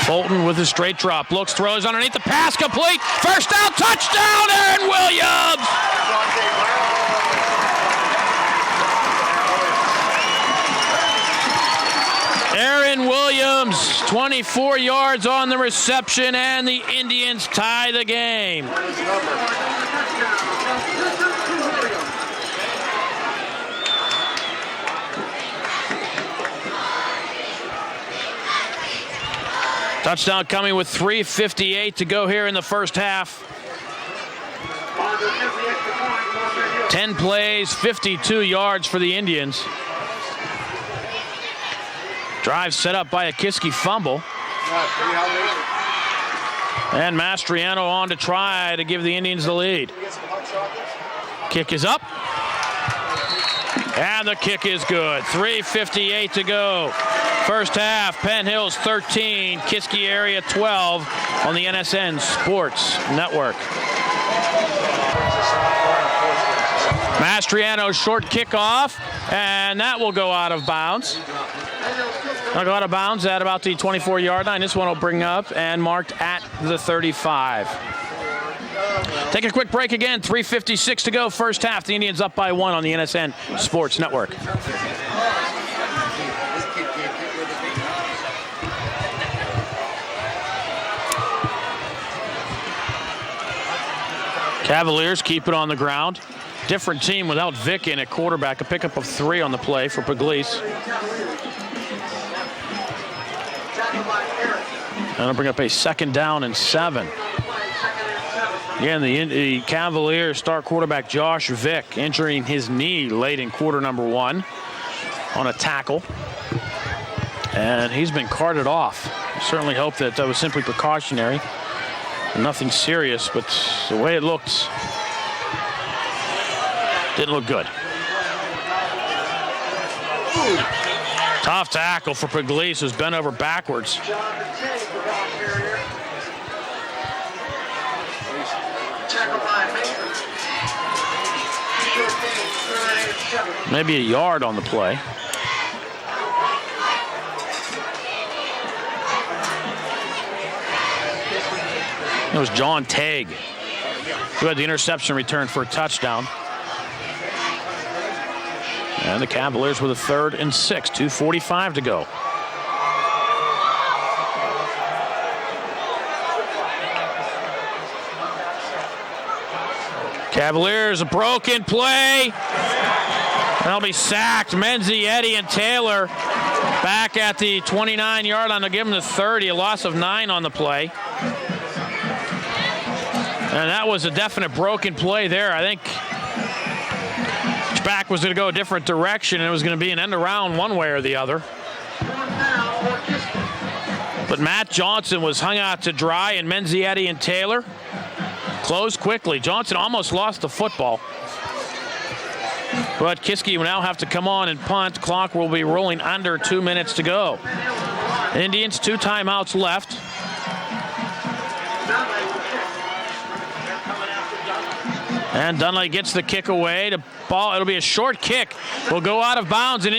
Fulton with a straight drop. Looks, throws underneath the pass, complete. First down, touchdown, Aaron Williams! Aaron Williams, 24 yards on the reception, and the Indians tie the game. Touchdown coming with 3:58 to go here in the first half. 10 plays, 52 yards for the Indians. Drive set up by a Kiski fumble. And Mastriano on to try to give the Indians the lead. Kick is up. And the kick is good. 3:58 to go. First half, Penn Hills 13, Kiski area 12 on the NSN Sports Network. Mastriano short kickoff, and that will go out of bounds. That'll go out of bounds at about the 24-yard line. This one will bring up and marked at the 35. Take a quick break again. 3:56 to go. First half. The Indians up by 1 on the NSN Sports Network. Cavaliers keep it on the ground. Different team without Vic in at quarterback. A pickup of 3 on the play for Pugliese. That'll bring up a 2nd down and 7. Again, the Cavaliers star quarterback Josh Vick injuring his knee late in quarter number 1 on a tackle. And he's been carted off. I certainly hope that was simply precautionary. Nothing serious, but the way it looked didn't look good. Tough tackle for Pugliese, who's bent over backwards. Maybe a yard on the play. It was John Tague who had the interception return for a touchdown. And the Cavaliers with a 3rd and 6, 2:45 to go. Cavaliers, a broken play. They'll be sacked. Menzie, Eddy, and Taylor back at the 29-yard line. They'll give them the 30, a loss of 9 on the play. And that was a definite broken play there. I think back was going to go a different direction, and it was going to be an end around one way or the other. But Matt Johnson was hung out to dry, and Menzie, Eddy, and Taylor closed quickly. Johnson almost lost the football. But Kiski will now have to come on and punt. Clock will be rolling under 2 minutes to go. Indians 2 timeouts left. And Dunley gets the kick away. The ball, it'll be a short kick. Will go out of bounds in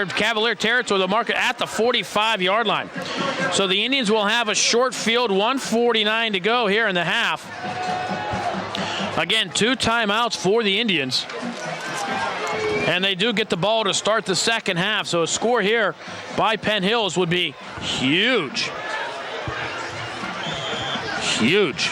Cavalier territory. They'll mark it at the 45-yard line. So the Indians will have a short field, 1:49 to go here in the half. Again, 2 timeouts for the Indians. And they do get the ball to start the second half. So a score here by Penn Hills would be huge. Huge.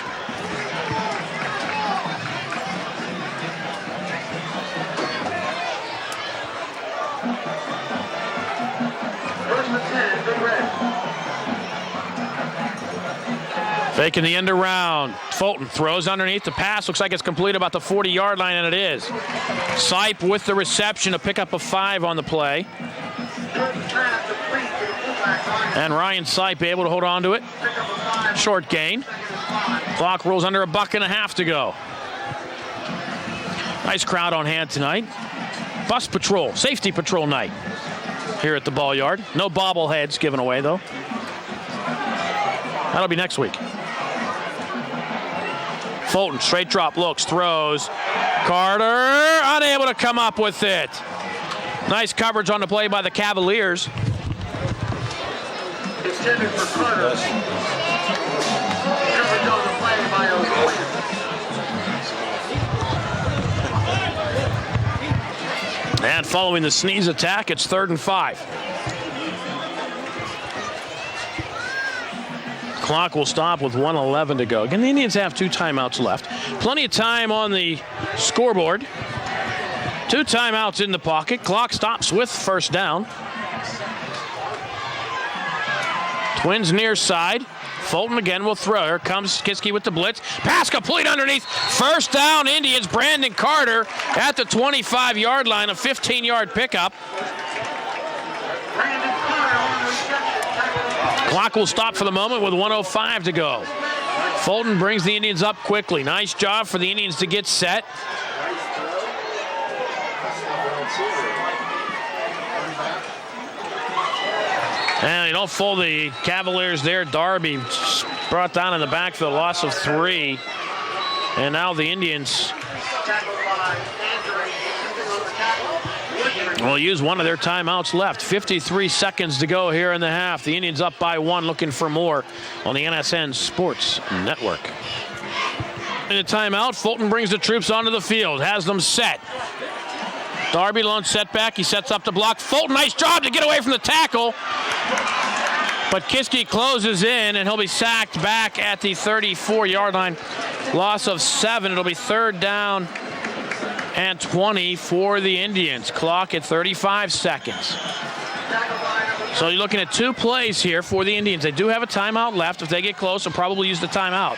Faking the end around. Fulton throws underneath the pass. Looks like it's complete about the 40-yard line, and it is. Sipe with the reception, a pickup of 5 on the play. And Ryan Sipe able to hold on to it. Short gain. Clock rolls under a buck and a half to go. Nice crowd on hand tonight. Bus patrol, safety patrol night here at the ball yard. No bobbleheads given away, though. That'll be next week. Fulton, straight drop, looks, throws. Carter, unable to come up with it. Nice coverage on the play by the Cavaliers. Intended for Carter. Coverage on the play by O'Brien. And following the sneeze attack, it's 3rd and 5. Clock will stop with 1:11 to go. Again, the Indians have 2 timeouts left. Plenty of time on the scoreboard. 2 timeouts in the pocket. Clock stops with first down. Twins near side. Fulton again will throw. Here comes Kiski with the blitz. Pass complete underneath. First down, Indians. Brandon Carter at the 25-yard line. A 15-yard pickup. Clock will stop for the moment with 1:05 to go. Fulton brings the Indians up quickly. Nice job for the Indians to get set. And they don't fool the Cavaliers there. Darby brought down in the backfield, loss of 3. And now the Indians will use one of their timeouts left. 53 seconds to go here in the half. The Indians up by 1, looking for more on the NSN Sports Network. In a timeout, Fulton brings the troops onto the field, has them set. Darby lone setback. He sets up to block. Fulton, nice job to get away from the tackle. But Kiski closes in, and he'll be sacked back at the 34-yard line. Loss of 7. It'll be 3rd down and 20 for the Indians. Clock at 35 seconds. So you're looking at 2 plays here for the Indians. They do have a timeout left. If they get close, they'll probably use the timeout.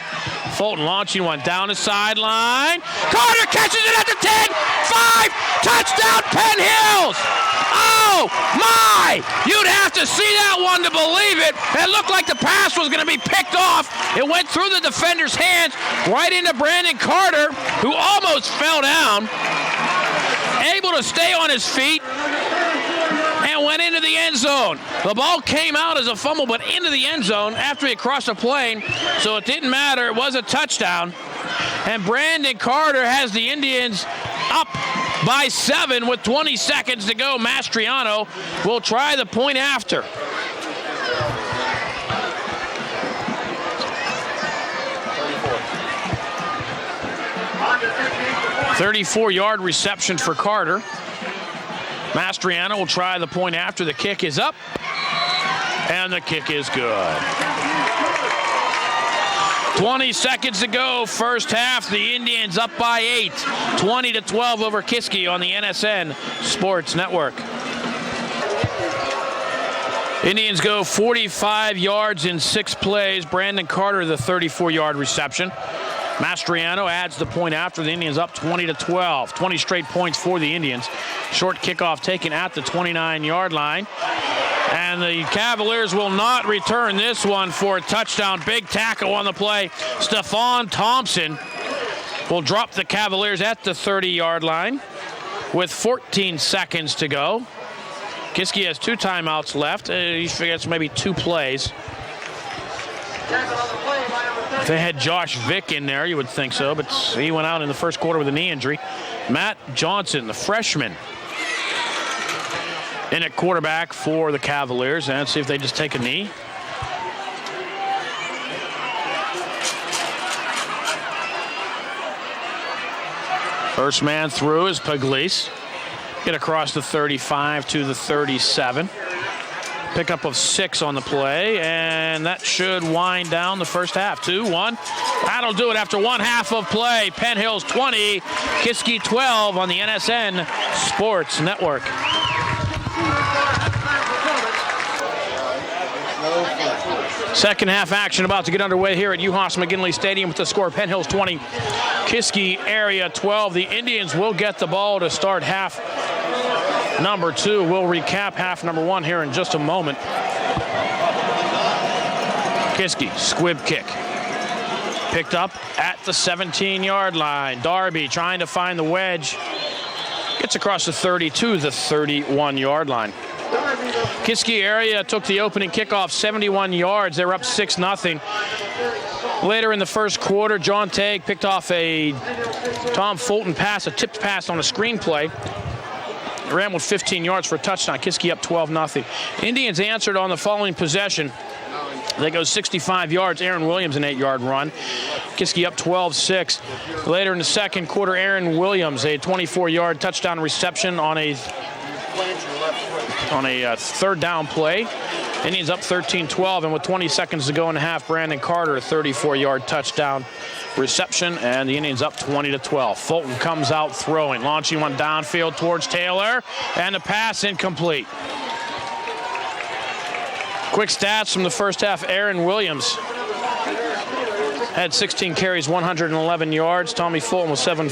Fulton launching one down the sideline. Carter catches it at the 10, 5, touchdown Penn Hills! Oh my! You'd have to see that one to believe it. It looked like the pass was going to be picked off. It went through the defender's hands right into Brandon Carter, who almost fell down. Able to stay on his feet and went into the end zone. The ball came out as a fumble, but into the end zone after he crossed the plane, so it didn't matter. It was a touchdown. And Brandon Carter has the Indians up by 7 with 20 seconds to go. Mastriano will try the point after. 34-yard reception for Carter. Mastriano will try the point after. The kick is up, and the kick is good. 20 seconds to go, first half. The Indians up by 8, 20-12 over Kiski on the NSN Sports Network. Indians go 45 yards in 6 plays. Brandon Carter, the 34-yard reception. Mastriano adds the point after. The Indians up 20-12. 20 straight points for the Indians. Short kickoff taken at the 29-yard line. And the Cavaliers will not return this one for a touchdown. Big tackle on the play. Stephon Thompson will drop the Cavaliers at the 30-yard line with 14 seconds to go. Kiski has 2 timeouts left. He forgets maybe 2 plays. If they had Josh Vick in there, you would think so, but he went out in the first quarter with a knee injury. Matt Johnson, the freshman, in at quarterback for the Cavaliers. And see if they just take a knee. First man through is Pugliese. Get across the 35 to the 37. Pickup of 6 on the play, and that should wind down the first half. 2-1. That'll do it after 1 half of play. Penn Hills 20, Kiski 12 on the NSN Sports Network. Second half action about to get underway here at Uhas McGinley Stadium with the score Penn Hills 20, Kiski area 12. The Indians will get the ball to start half number 2. We'll recap half number 1 here in just a moment. Kiski, squib kick. Picked up at the 17-yard line. Darby trying to find the wedge. Gets across the 30 to the 31-yard line. Kiski area took the opening kickoff 71 yards. They're up 6-0. Later in the first quarter, John Tague picked off a Tom Fulton pass, a tipped pass on a screenplay. Ran with 15 yards for a touchdown. Kiski up 12-0. Indians answered on the following possession. They go 65 yards. Aaron Williams, an 8-yard run. Kiski up 12-6. Later in the second quarter, Aaron Williams, a 24-yard touchdown reception on a third down play. Indians up 13-12, and with 20 seconds to go in the half, Brandon Carter, a 34-yard touchdown reception, and the Indians up 20-12. Fulton comes out throwing, launching one downfield towards Taylor, and the pass incomplete. Quick stats from the first half. Aaron Williams had 16 carries, 111 yards. Tommy Fulton was 7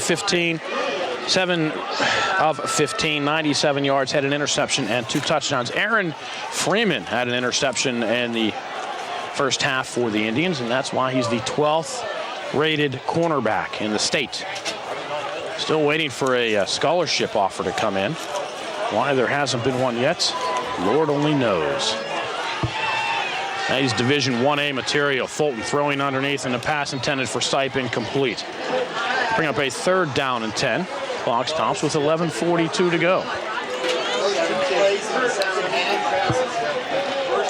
of 15, 97 yards, had an interception and 2 touchdowns. Aaron Freeman had an interception in the first half for the Indians, and that's why he's the 12th rated cornerback in the state. Still waiting for a scholarship offer to come in. Why there hasn't been one yet, Lord only knows. That is Division 1A material. Fulton throwing underneath, and the pass intended for Stipe incomplete. Bring up a 3rd down and 10. Clock stops with 11:42 to go.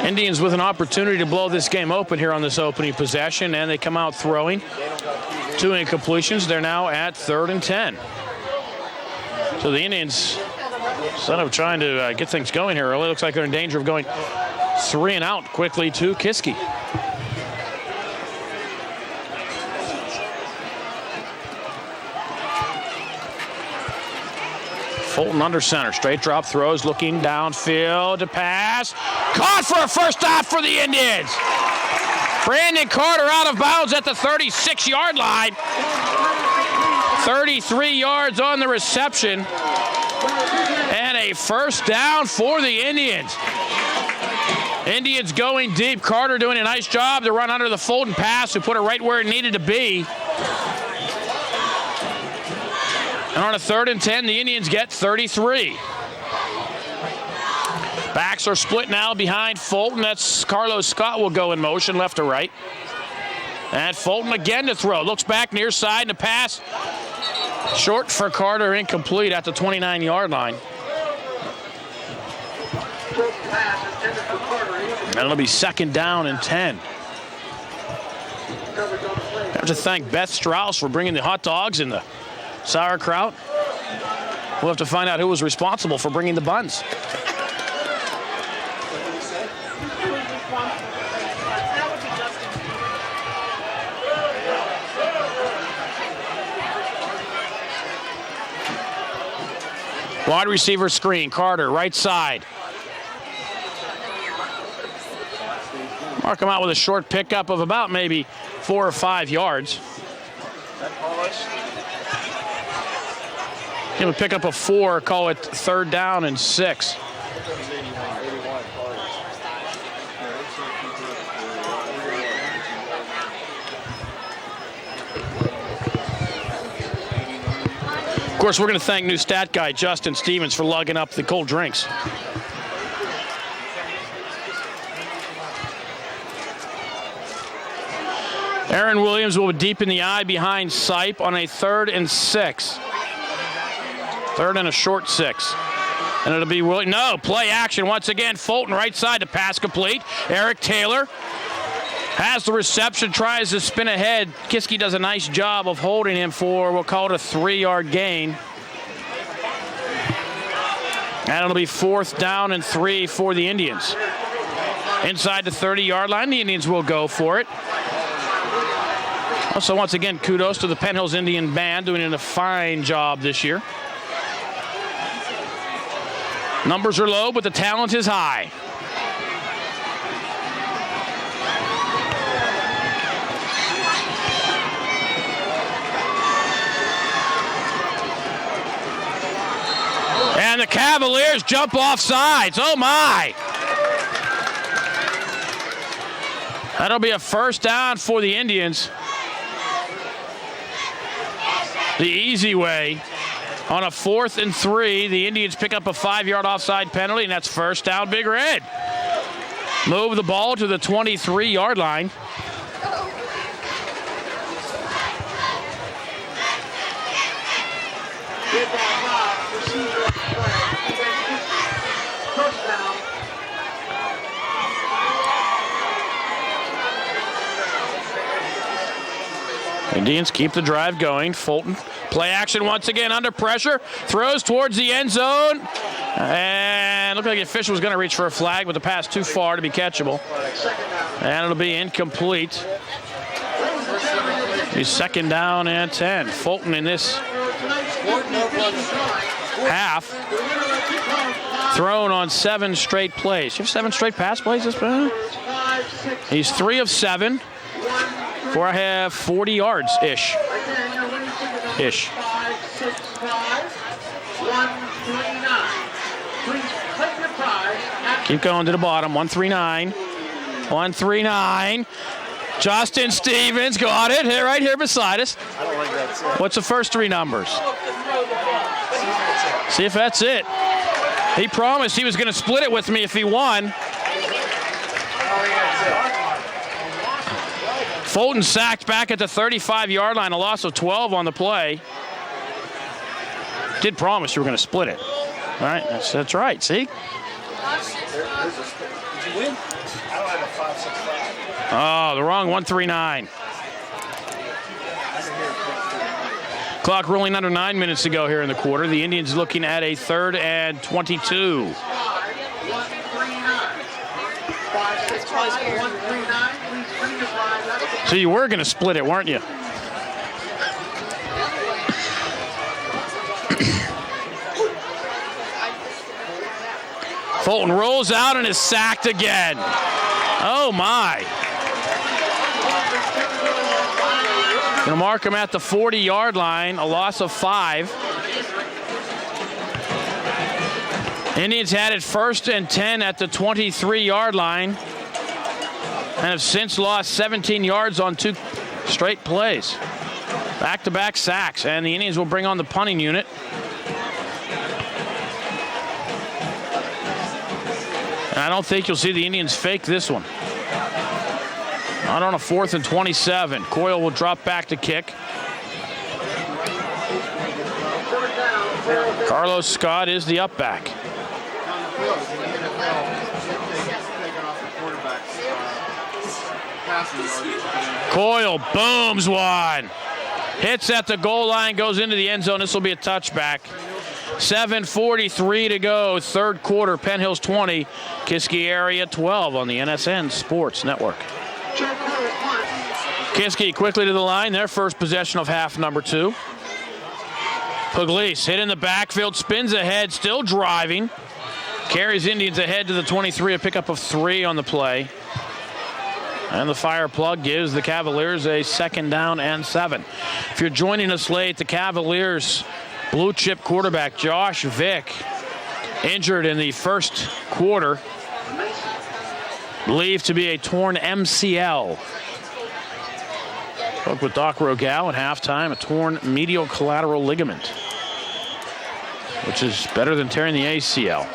Indians with an opportunity to blow this game open here on this opening possession, and they come out throwing. 2 incompletions. They're now at 3rd and 10. So the Indians, instead of trying to get things going here early, looks like they're in danger of going 3 and out quickly to Kiski. Fulton under center, straight drop throws, looking downfield to pass. Caught for a first down for the Indians. Brandon Carter out of bounds at the 36-yard line. 33 yards on the reception. And a first down for the Indians. Indians going deep. Carter doing a nice job to run under the Fulton pass, who put it right where it needed to be. And on a 3rd and 10, the Indians get 33. Backs are split now behind Fulton. That's Carlos Scott will go in motion left to right. And Fulton again to throw. Looks back near side, and a pass short for Carter, incomplete at the 29-yard line. And it'll be 2nd down and 10. I have to thank Beth Strauss for bringing the hot dogs and the sauerkraut. We'll have to find out who was responsible for bringing the buns. Wide receiver screen. Carter, right side. Mark him out with a short pickup of about maybe 4 or 5 yards. Give him a pickup of 4, call it 3rd down and 6. Of course, we're going to thank new stat guy Justin Stevens for lugging up the cold drinks. Aaron Williams will be deep in the eye behind Sipe on a 3rd and 6. 3rd and a short 6. And it'll be Williams. No, play action once again. Fulton right side to pass complete. Eric Taylor has the reception, tries to spin ahead. Kiski does a nice job of holding him for, we'll call it a 3-yard gain. And it'll be 4th down and 3 for the Indians. Inside the 30-yard line, the Indians will go for it. Also, once again, kudos to the Penn Hills Indian Band, doing a fine job this year. Numbers are low, but the talent is high. And the Cavaliers jump off sides. Oh, my. That'll be a first down for the Indians. The easy way. On a 4th and 3, the Indians pick up a 5-yard offside penalty, and that's first down, Big Red. Move the ball to the 23-yard line. Indians keep the drive going. Fulton, play action once again under pressure. Throws towards the end zone. And And looked like the official was going to reach for a flag, but the pass too far to be catchable. And it'll be incomplete. He's 2nd down and 10. Fulton in this half thrown on 7 straight plays. You have 7 straight pass plays this time? He's 3 of 7 for I have 40 yards ish. Keep going to the bottom. 139. 139. Justin Stevens got it here, right here beside us. I don't think that's it. What's the first 3 numbers? See if that's it. He promised he was going to split it with me if he won. Fulton sacked back at the 35-yard line, a loss of 12 on the play. Did promise you were going to split it. All right, that's right. See? Did you win? I don't have a 565. Oh, the wrong 139. Clock rolling under 9 minutes to go here in the quarter. The Indians looking at a 3rd and 22. So you were going to split it, weren't you? Fulton rolls out and is sacked again. Oh, my. Going to mark him at the 40-yard line, a loss of 5. Indians had it 1st and 10 at the 23-yard line and have since lost 17 yards on 2 straight plays. Back-to-back sacks, and the Indians will bring on the punting unit. And I don't think you'll see the Indians fake this one. Not on a 4th and 27. Coyle will drop back to kick. Carlos Scott is the up back. Coyle booms one. Hits at the goal line, goes into the end zone. This will be a touchback. 7:43 to go, 3rd quarter. Penn Hills 20, Kiski area 12 on the NSN Sports Network. Kiski quickly to the line. Their first possession of half number 2. Pugliese hit in the backfield, spins ahead, still driving. Carries Indians ahead to the 23, a pickup of 3 on the play. And the fire plug gives the Cavaliers a 2nd down and 7. If you're joining us late, the Cavaliers blue chip quarterback Josh Vick injured in the 1st quarter. Believed to be a torn MCL. Spoke with Doc Rogal at halftime, a torn medial collateral ligament, which is better than tearing the ACL.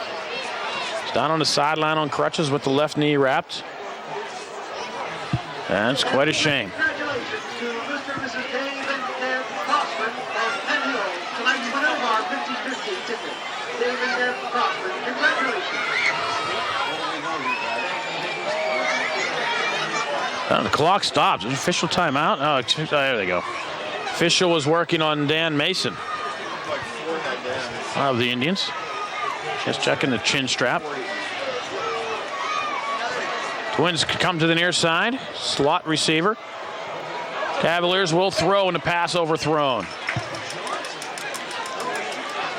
He's down on the sideline on crutches with the left knee wrapped. And it's quite a shame. Congratulations to Mr. and Mrs. Dave and Crossman of Penn Hill. Tonight's winner of our 50-50 ticket. Dave and Deb Crossman. Congratulations. The clock stops. Official timeout. Oh, there they go. Official was working on Dan Mason of the Indians. Just checking the chin strap. Twins come to the near side. Slot receiver. Cavaliers will throw and the pass overthrown.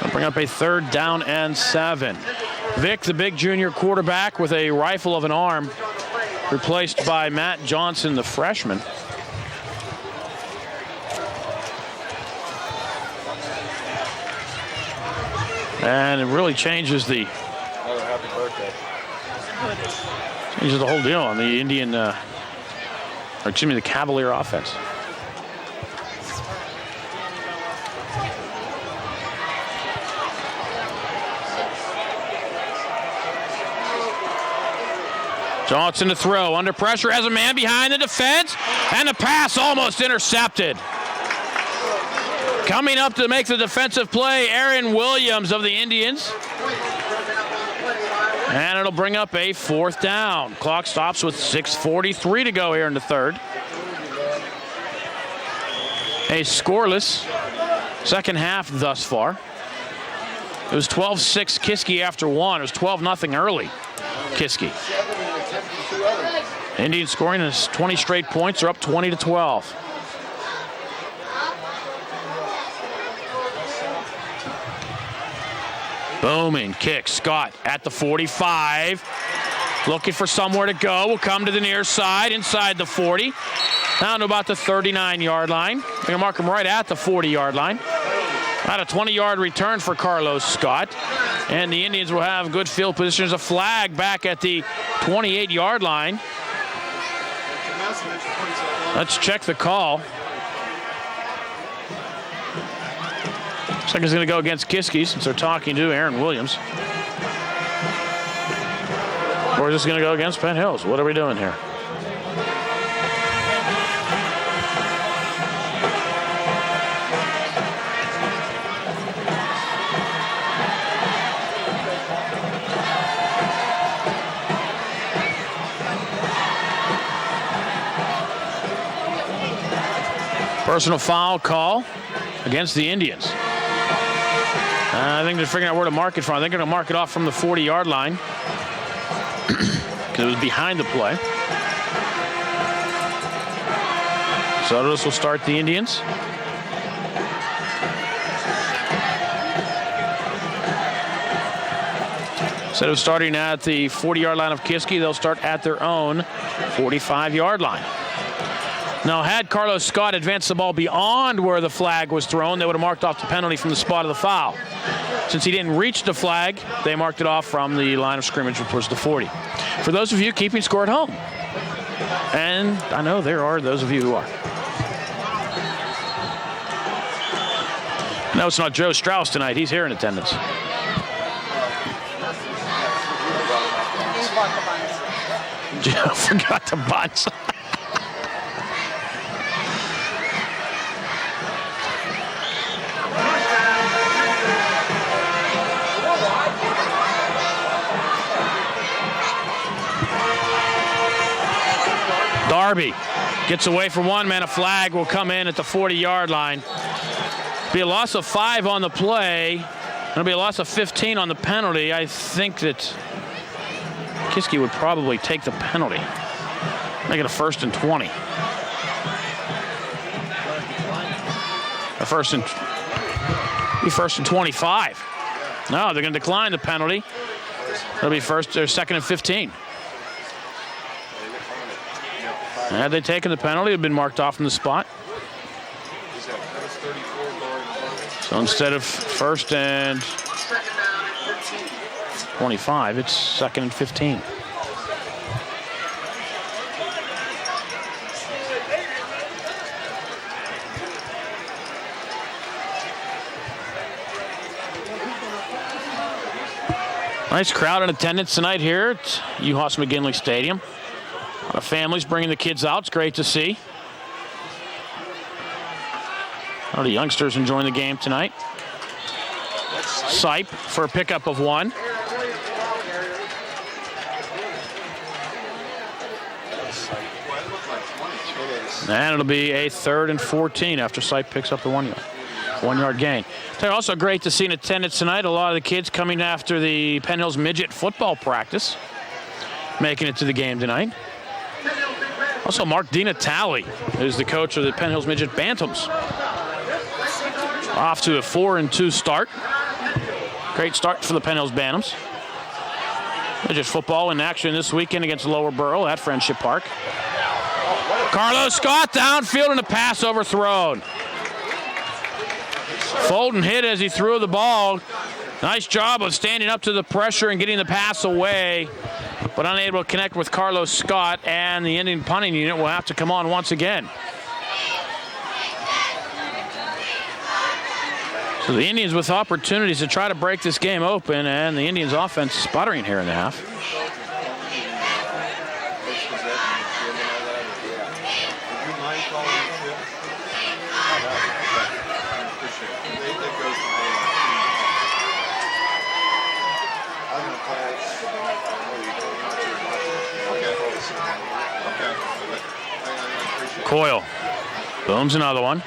They'll bring up a 3rd down and 7. Vick, the big junior quarterback with a rifle of an arm, replaced by Matt Johnson, the freshman. And it really changes the Happy birthday. changes the whole deal on the Indian, the Cavalier offense. Johnson to throw, under pressure, has a man behind the defense, and the pass almost intercepted. Coming up to make the defensive play, Aaron Williams of the Indians. And it'll bring up a 4th down. Clock stops with 6:43 to go here in the 3rd. A scoreless 2nd half thus far. It was 12-6 Kiski after one. It was 12-0 early, Kiski. Indians scoring is 20 straight points. They're up 20-12. Booming kick. Scott at the 45. Looking for somewhere to go. Will come to the near side, inside the 40. Down to about the 39-yard line. They're going to mark him right at the 40-yard line. About a 20-yard return for Carlos Scott. And the Indians will have good field position. There's a flag back at the 28-yard line. Let's check the call. Looks like it's going to go against Kiski since they're talking to Aaron Williams. Or is this going to go against Penn Hills? What are we doing here? Personal foul call against the Indians. I think they're figuring out where to mark it from. I think they're going to mark it off from the 40-yard line because it was behind the play. So this will start the Indians. Instead of starting at the 40-yard line of Kiski, they'll start at their own 45-yard line. Now, had Carlos Scott advanced the ball beyond where the flag was thrown, they would have marked off the penalty from the spot of the foul. Since he didn't reach the flag, they marked it off from the line of scrimmage, which was the 40. For those of you keeping score at home, and I know there are those of you who are. No, it's not Joe Strauss tonight. He's here in attendance. Joe forgot the bunch. Darby gets away from one man. A flag will come in at the 40-yard line. Be a loss of 5 on the play. It'll be a loss of 15 on the penalty. I think that Kiski would probably take the penalty. Make it a 1st and 20. A 1st and 25. No, they're going to decline the penalty. It'll be 2nd and 15. Had they taken the penalty, it would have been marked off from the spot. So instead of 1st and 25, it's 2nd and 15. Nice crowd in attendance tonight here at UHAS McGinley Stadium. A lot of families bringing the kids out. It's great to see. A lot of the youngsters enjoying the game tonight. Sipe for a pickup of 1. And it'll be a 3rd and 14 after Sipe picks up the 1-yard gain. It's also great to see in attendance tonight a lot of the kids coming after the Penn Hills midget football practice, making it to the game tonight. Also, Mark DiNatale, who's the coach of the Penn Hills Midget Bantams. Off to a 4-2 start. Great start for the Penn Hills Bantams. Midget football in action this weekend against Lower Borough at Friendship Park. Carlos Scott downfield and a pass overthrown. Fulton hit as he threw the ball. Nice job of standing up to the pressure and getting the pass away, but unable to connect with Carlos Scott, and the Indian punting unit will have to come on once again. So the Indians with opportunities to try to break this game open, and the Indians offense sputtering here in the half. Coyle booms another one.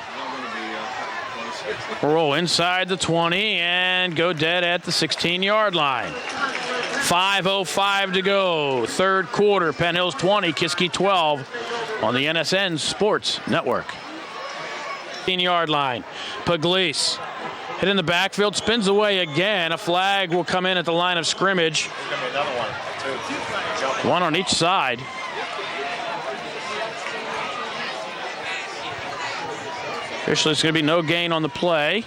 Roll inside the 20 and go dead at the 16-yard line. 5:05 to go. Third quarter. Penn Hills 20, Kiski 12 on the NSN Sports Network. 16-yard line. Pugliese hit in the backfield, spins away again. A flag will come in at the line of scrimmage. There's going to be another one, too. One on each side. Officially, it's going to be no gain on the play.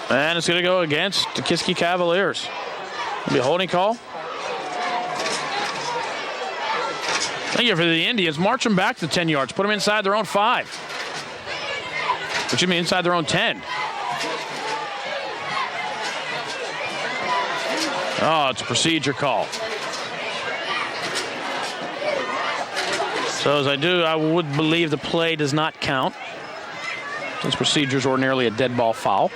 And it's going to go against the Kiski Cavaliers. It'll be a holding call. Thank you for the Indians. March them back to 10 yards. Put them inside their own 5. Which would mean inside their own 10. Oh, it's a procedure call. So as I would believe the play does not count, since procedure is ordinarily a dead ball foul.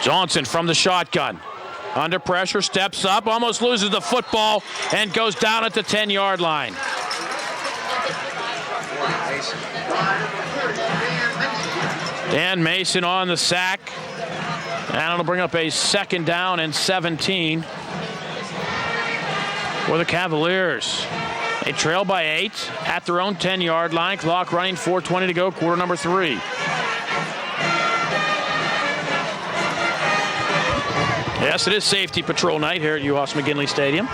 Johnson from the shotgun. Under pressure, steps up, almost loses the football, and goes down at the 10-yard line. Dan Mason on the sack. And it'll bring up a 2nd down and 17 for the Cavaliers. They trail by 8 at their own 10-yard line. Clock running, 4:20 to go, quarter number 3. Yes, it is safety patrol night here at UHAS McGinley Stadium.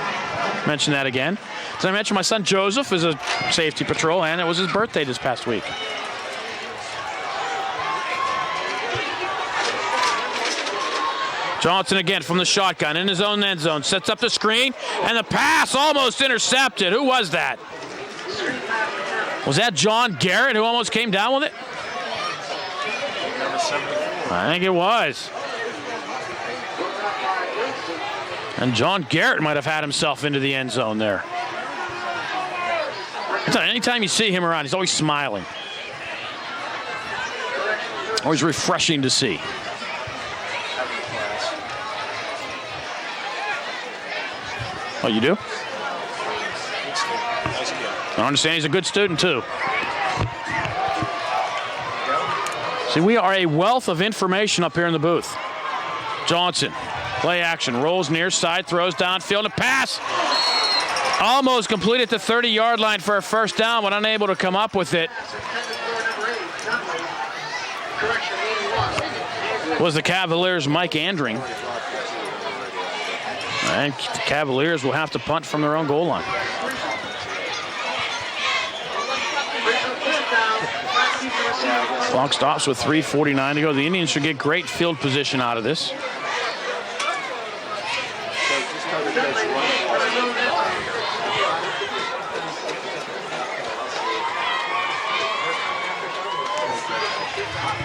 Mention that again. Did I mention my son Joseph is a safety patrol, and it was his birthday this past week. Johnson again from the shotgun in his own end zone. Sets up the screen, and the pass almost intercepted. Who was that? Was that John Garrett who almost came down with it? I think it was. And John Garrett might have had himself into the end zone there. Anytime you see him around, he's always smiling. Always refreshing to see. Oh, you do? I understand he's a good student, too. See, we are a wealth of information up here in the booth. Johnson. Play action, rolls near side, throws downfield, a pass. Almost complete at the 30-yard line for a 1st down, but unable to come up with it. Was the Cavaliers' Mike Andring. And the Cavaliers will have to punt from their own goal line. Clock stops with 3:49 to go. The Indians should get great field position out of this.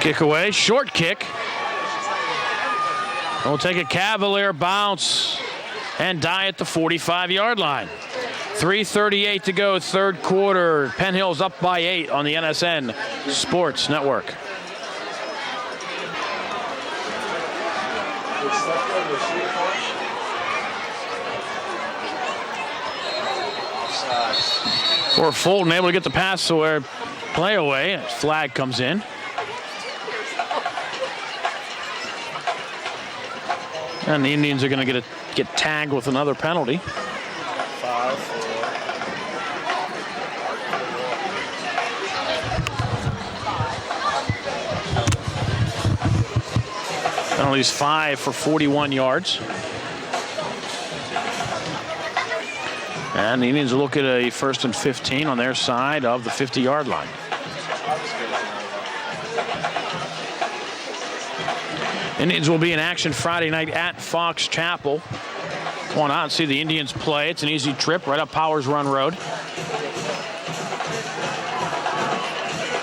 Kick away, short kick. We'll take a Cavalier bounce and die at the 45-yard line. 3:38 to go, third quarter. Penn Hills up by 8 on the NSN Sports Network. For Fulton, able to get the pass away, play away. Flag comes in. And the Indians are going to get tagged with another penalty. 5. Penalties 5 for 41 yards. And the Indians will look at a 1st and 15 on their side of the 50-yard line. Indians will be in action Friday night at Fox Chapel. Come on out and see the Indians play. It's an easy trip right up Powers Run Road.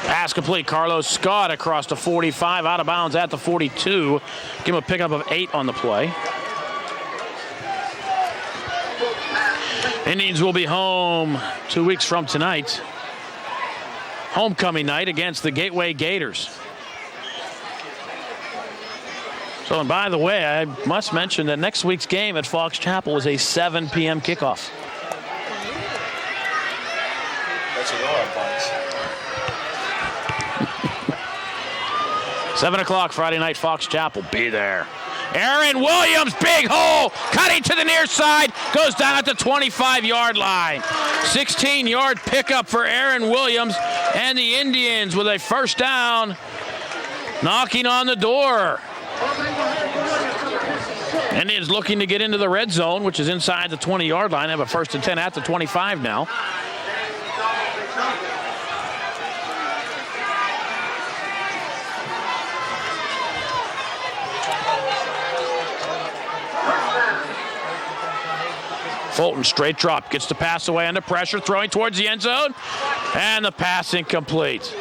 Pass complete. Carlos Scott across the 45, out of bounds at the 42. Give him a pickup of 8 on the play. Indians will be home 2 weeks from tonight. Homecoming night against the Gateway Gators. So, and by the way, I must mention that next week's game at Fox Chapel is a 7 p.m. kickoff. That's what all our bunch. 7 o'clock Friday night, Fox Chapel. Be there. Aaron Williams, big hole, cutting to the near side, goes down at the 25-yard line. 16-yard pickup for Aaron Williams, and the Indians with a first down, knocking on the door. Indians looking to get into the red zone, which is inside the 20-yard line. They have a 1st and 10 at the 25 now. Fulton straight drop, gets the pass away under pressure, throwing towards the end zone, and the pass incomplete.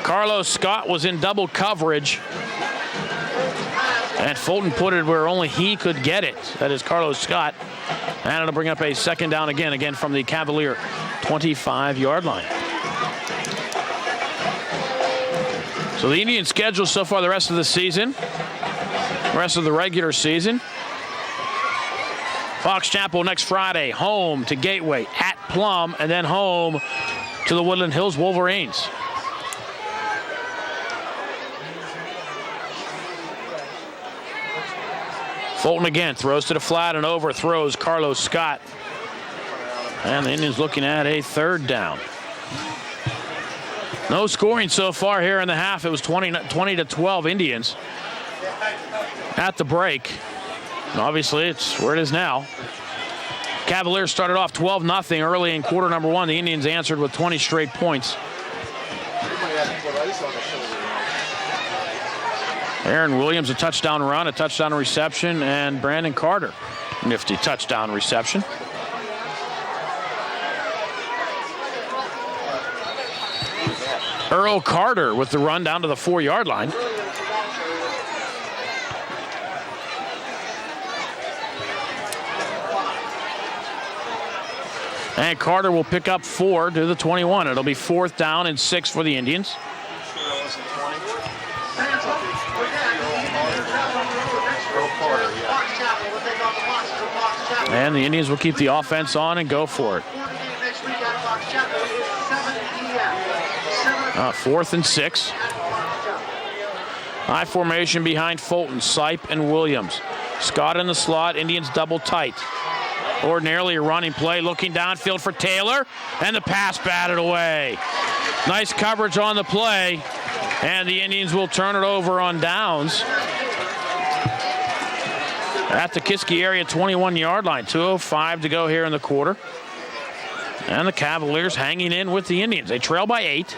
Carlos Scott was in double coverage, and Fulton put it where only he could get it. That is Carlos Scott, and it'll bring up a second down again from the Cavalier 25-yard line. So the Indian schedule so far the rest of the season, the rest of the regular season. Fox Chapel next Friday, home to Gateway, at Plum, and then home to the Woodland Hills Wolverines. Fulton again throws to the flat and overthrows Carlos Scott. And the Indians looking at a third down. No scoring so far here in the half. It was 20 to 12 Indians at the break. And obviously, it's where it is now. Cavaliers started off 12-0 early in quarter number one. The Indians answered with 20 straight points. Aaron Williams, a touchdown run, a touchdown reception, and Brandon Carter, nifty touchdown reception. Earl Carter with the run down to the 4-yard line. And Carter will pick up 4 to the 21. It'll be 4th down and 6 for the Indians. And the Indians will keep the offense on and go for it. 4th and 6. High formation behind Fulton, Sipe, and Williams. Scott in the slot, Indians double tight. Ordinarily a running play, looking downfield for Taylor, and the pass batted away. Nice coverage on the play, and the Indians will turn it over on downs at the Kiski area 21-yard line. 2:05 to go here in the quarter. And the Cavaliers hanging in with the Indians. They trail by 8.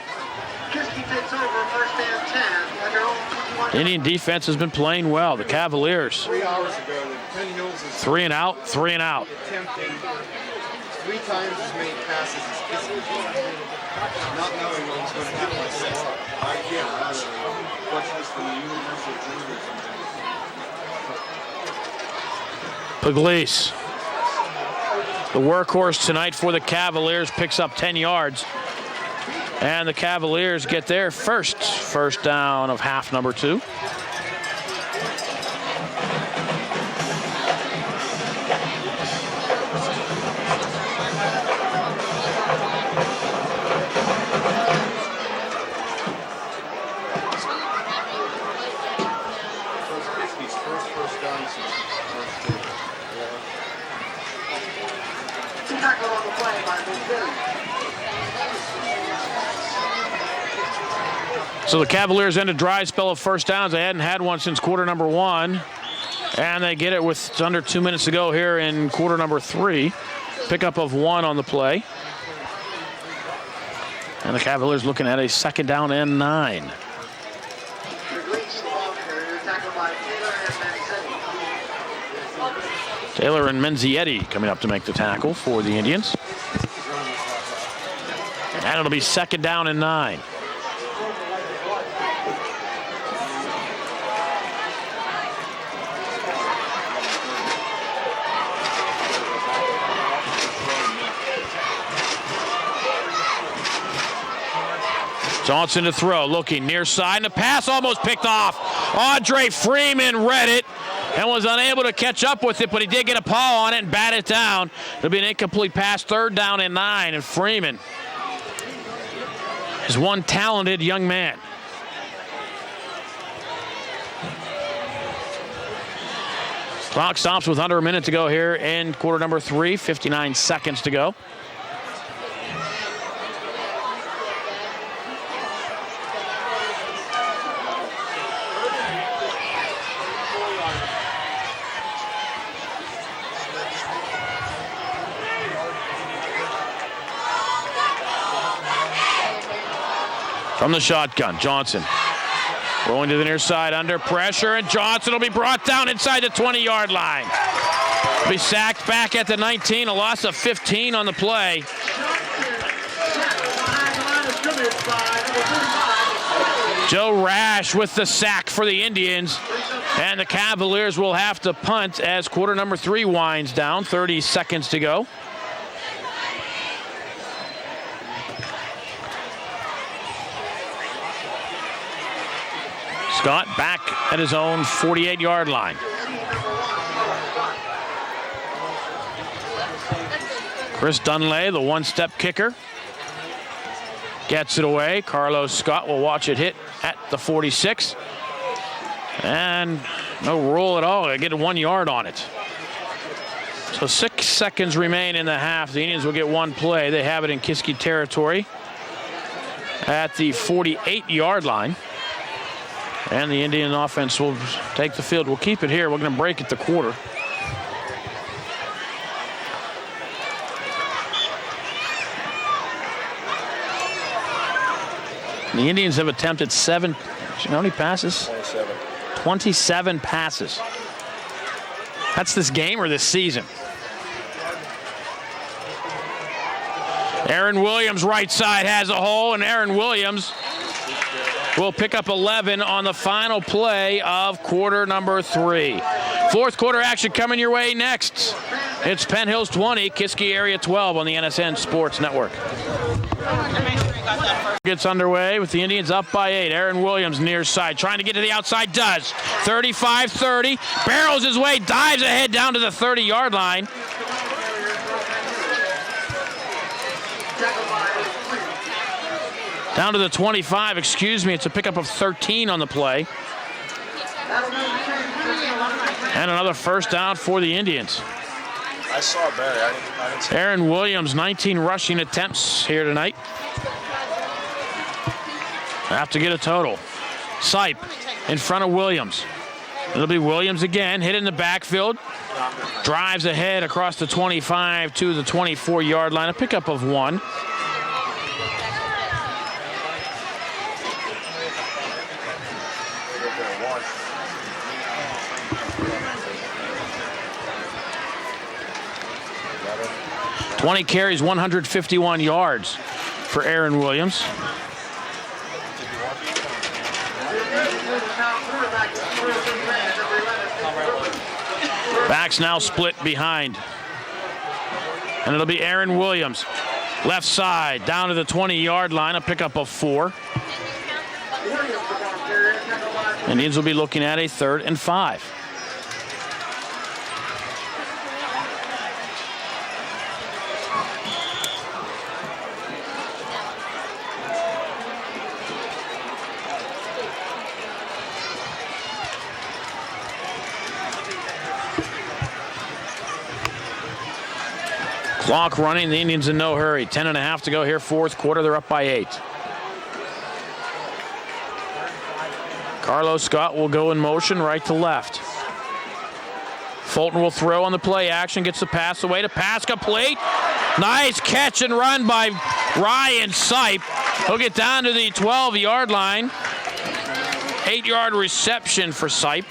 Kiski takes over 1st and 10 at their own 21. Indian defense has been playing well. The Cavaliers 3 hours ago, Penn Hills is 3 and out. attempting 3 times as many passes as Kiski, not knowing what was going to happen with this. I can't watch this from the Universal Juniors. Pugliese, the workhorse tonight for the Cavaliers, picks up 10 yards. And the Cavaliers get their first down of half number 2. Tackle on the play by Penn. So the Cavaliers end a dry spell of first downs. They hadn't had one since quarter number 1. And they get it with under 2 minutes to go here in quarter number 3. Pickup of 1 on the play. And the Cavaliers looking at a 2nd down and 9. Taylor and Menzietti coming up to make the tackle for the Indians. And it'll be 2nd down and 9. Johnson to throw, looking near side, and the pass almost picked off. Andre Freeman read it and was unable to catch up with it, but he did get a paw on it and bat it down. It'll be an incomplete pass, 3rd down and 9, and Freeman is one talented young man. Clock stops with under a minute to go here in quarter number 3, 59 seconds to go. From the shotgun, Johnson going to the near side under pressure, and Johnson will be brought down inside the 20-yard line. He'll be sacked back at the 19, a loss of 15 on the play. Joe Rash with the sack for the Indians, and the Cavaliers will have to punt as quarter number 3 winds down, 30 seconds to go. Scott back at his own 48-yard line. Chris Dunlay, the one-step kicker, gets it away. Carlos Scott will watch it hit at the 46. And no roll at all. They get 1 yard on it. So 6 seconds remain in the half. The Indians will get 1 play. They have it in Kiski territory at the 48-yard line. And the Indian offense will take the field. We'll keep it here. We're going to break at the quarter. The Indians have attempted how many passes? 27 passes. That's this game or this season? Aaron Williams, right side, has a hole, and Aaron Williams will pick up 11 on the final play of quarter number 3. Fourth quarter action coming your way next. It's Penn Hills 20, Kiski area 12 on the NSN Sports Network. Gets underway with the Indians up by 8. Aaron Williams near side, trying to get to the outside, does. 35-30, barrels his way, dives ahead down to the 30-yard line. Down to the 25, excuse me. It's a pickup of 13 on the play. And another first down for the Indians. I saw Barry. I didn't see Aaron Williams, 19 rushing attempts here tonight. Have to get a total. Sipe in front of Williams. It'll be Williams again, hit in the backfield. Drives ahead across the 25 to the 24-yard line. A pickup of 1. .20 carries, 151 yards for Aaron Williams. Backs now split behind. And it'll be Aaron Williams. Left side, down to the 20-yard line, a pickup of 4. Indians will be looking at a 3rd and 5. Clock running, the Indians in no hurry. 10.5 to go here, fourth quarter. They're up by 8. Carlos Scott will go in motion right to left. Fulton will throw on the play action, gets the pass away to pass complete. Nice catch and run by Ryan Sipe. He'll get down to the 12-yard line. 8-yard reception for Sipe.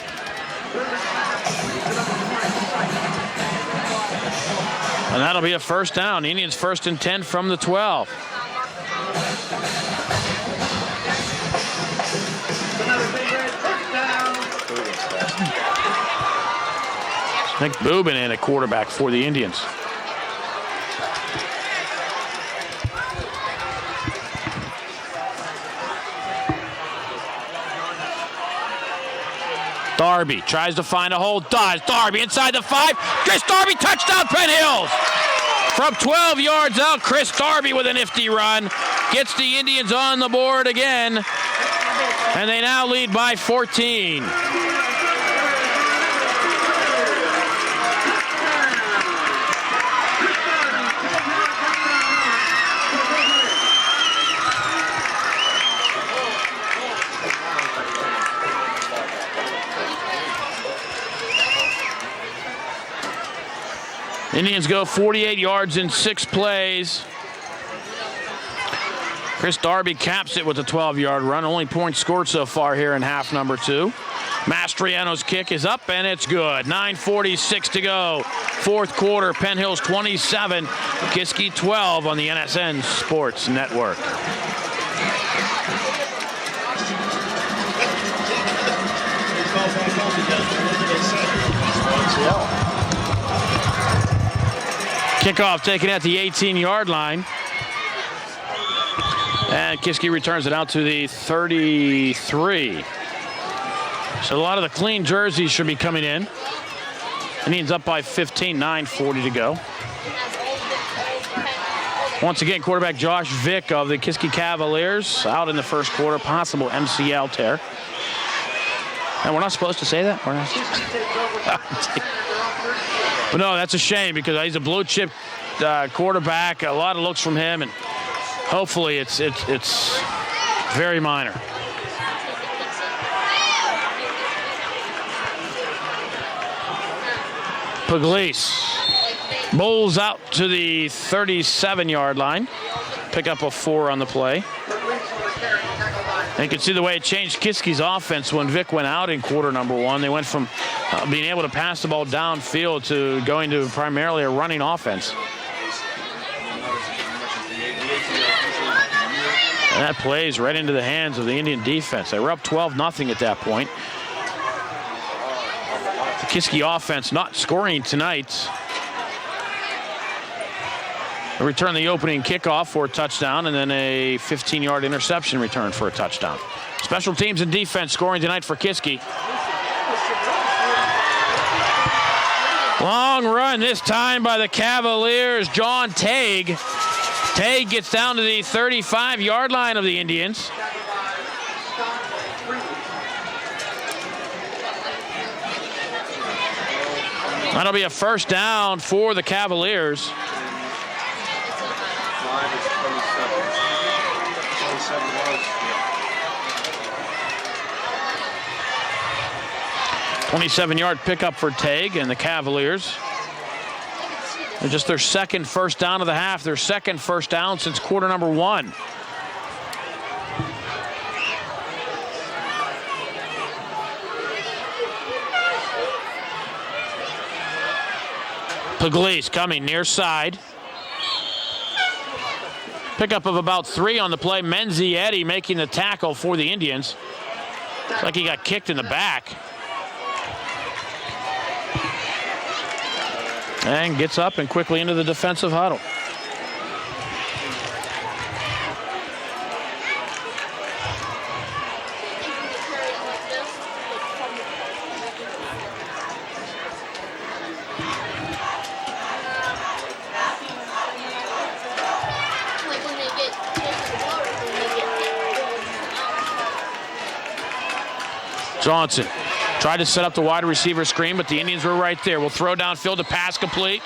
And that'll be a first down. The Indians 1st and 10 from the 12. Nick Boobin in at quarterback for the Indians. Darby tries to find a hole, does. Darby inside the 5. Chris Darby, touchdown, Penn Hills. From 12 yards out, Chris Darby with a nifty run. Gets the Indians on the board again. And they now lead by 14. Indians go 48 yards in 6 plays. Chris Darby caps it with a 12-yard run. Only points scored so far here in half number 2. Mastriano's kick is up, and it's good. 9:46 to go. Fourth quarter, Penn Hills 27, Kiski 12 on the NSN Sports Network. Kickoff taken at the 18-yard line. And Kiski returns it out to the 33. So a lot of the clean jerseys should be coming in. Indians up by 15, 9:40 to go. Once again, quarterback Josh Vick of the Kiski Cavaliers out in the first quarter, possible MCL tear. And we're not supposed to say that? We're not. But no, that's a shame because he's a blue chip quarterback. A lot of looks from him, and hopefully it's very minor. Pugliese bowls out to the 37-yard line. Pick up a 4 on the play. And you can see the way it changed Kiski's offense when Vic went out in quarter number 1. They went from being able to pass the ball downfield to going to primarily a running offense. And that plays right into the hands of the Indian defense. They were up 12-0 at that point. The Kiski offense not scoring tonight. They return the opening kickoff for a touchdown and then a 15-yard interception return for a touchdown. Special teams and defense scoring tonight for Kiski. Long run this time by the Cavaliers. John Tague. Tague gets down to the 35-yard line of the Indians. That'll be a first down for the Cavaliers. 27-yard pickup for Tague and the Cavaliers. They're just their second first down of the half, their second first down since quarter number 1. Pugliese coming near side. Pickup of about 3 on the play. Menzietti making the tackle for the Indians. Looks like he got kicked in the back. And gets up and quickly into the defensive huddle. Johnson tried to set up the wide receiver screen, but the Indians were right there. Will throw downfield, to pass complete.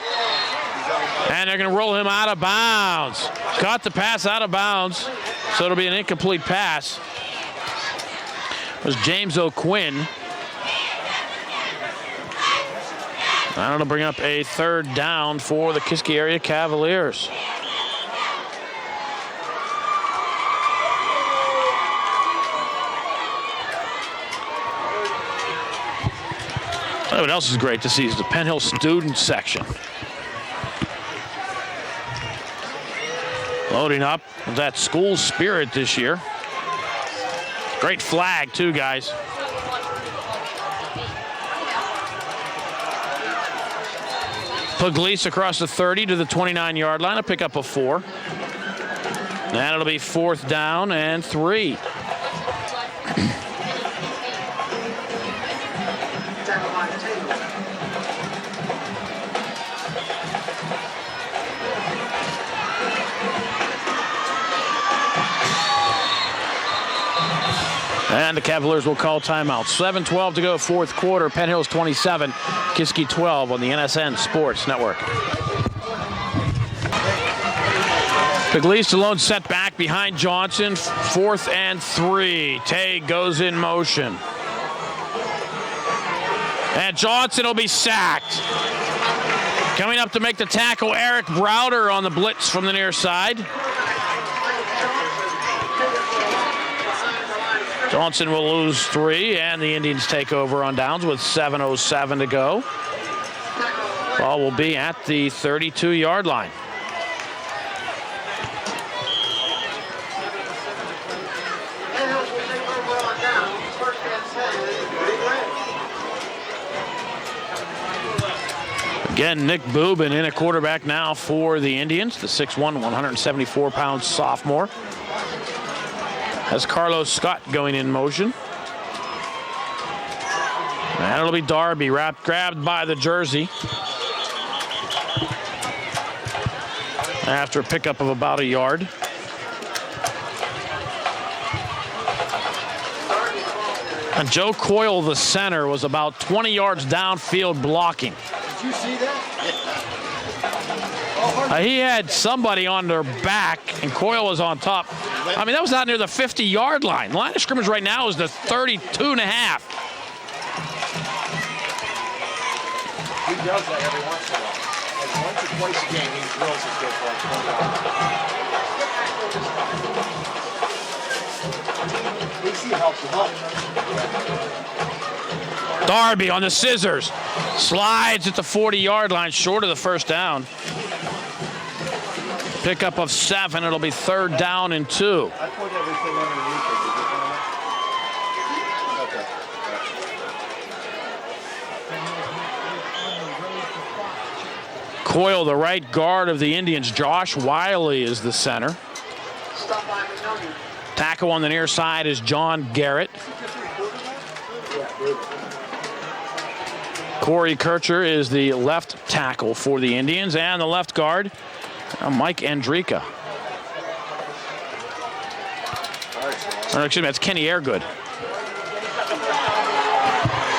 And they're going to roll him out of bounds. Caught the pass out of bounds, so it'll be an incomplete pass. It was James O'Quinn. And that'll bring up a third down for the Kiski area Cavaliers. What else is great to see is the Penn Hill student section. Loading up with that school spirit this year. Great flag too, guys. Pugliese across the 30 to the 29-yard line. A pickup of 4. And it'll be 4th down and 3. And the Cavaliers will call timeout. 7:12 to go, fourth quarter. Penn Hills 27, Kiski 12 on the NSN Sports Network. Puglisi alone set back behind Johnson. 4th and 3. Tay goes in motion. And Johnson will be sacked. Coming up to make the tackle, Eric Browder on the blitz from the near side. Johnson will lose 3, and the Indians take over on downs with 7:07 to go. Ball will be at the 32-yard line. Again, Nick Boobin in a quarterback now for the Indians, the 6'1", 174-pound sophomore. Has Carlos Scott going in motion. And it'll be Darby grabbed by the jersey. After a pickup of about a yard. And Joe Coyle, the center, was about 20 yards downfield blocking. Did you see that? He had somebody on their back, and Coyle was on top. I mean, that was out near the 50-yard line. The line of scrimmage right now is the 32.5. He does that every once in a while. Like once or twice a game, he drills his good for Kiski helps him out. Darby on the scissors. Slides at the 40-yard line, short of the first down. Pickup of 7. It'll be 3rd down and 2. I put everything underneath it. Coyle, the right guard of the Indians. Josh Wiley is the center. Tackle on the near side is John Garrett. Corey Kircher is the left tackle for the Indians, and the left guard, Mike Andrika. Or, excuse me, that's Kenny Airgood.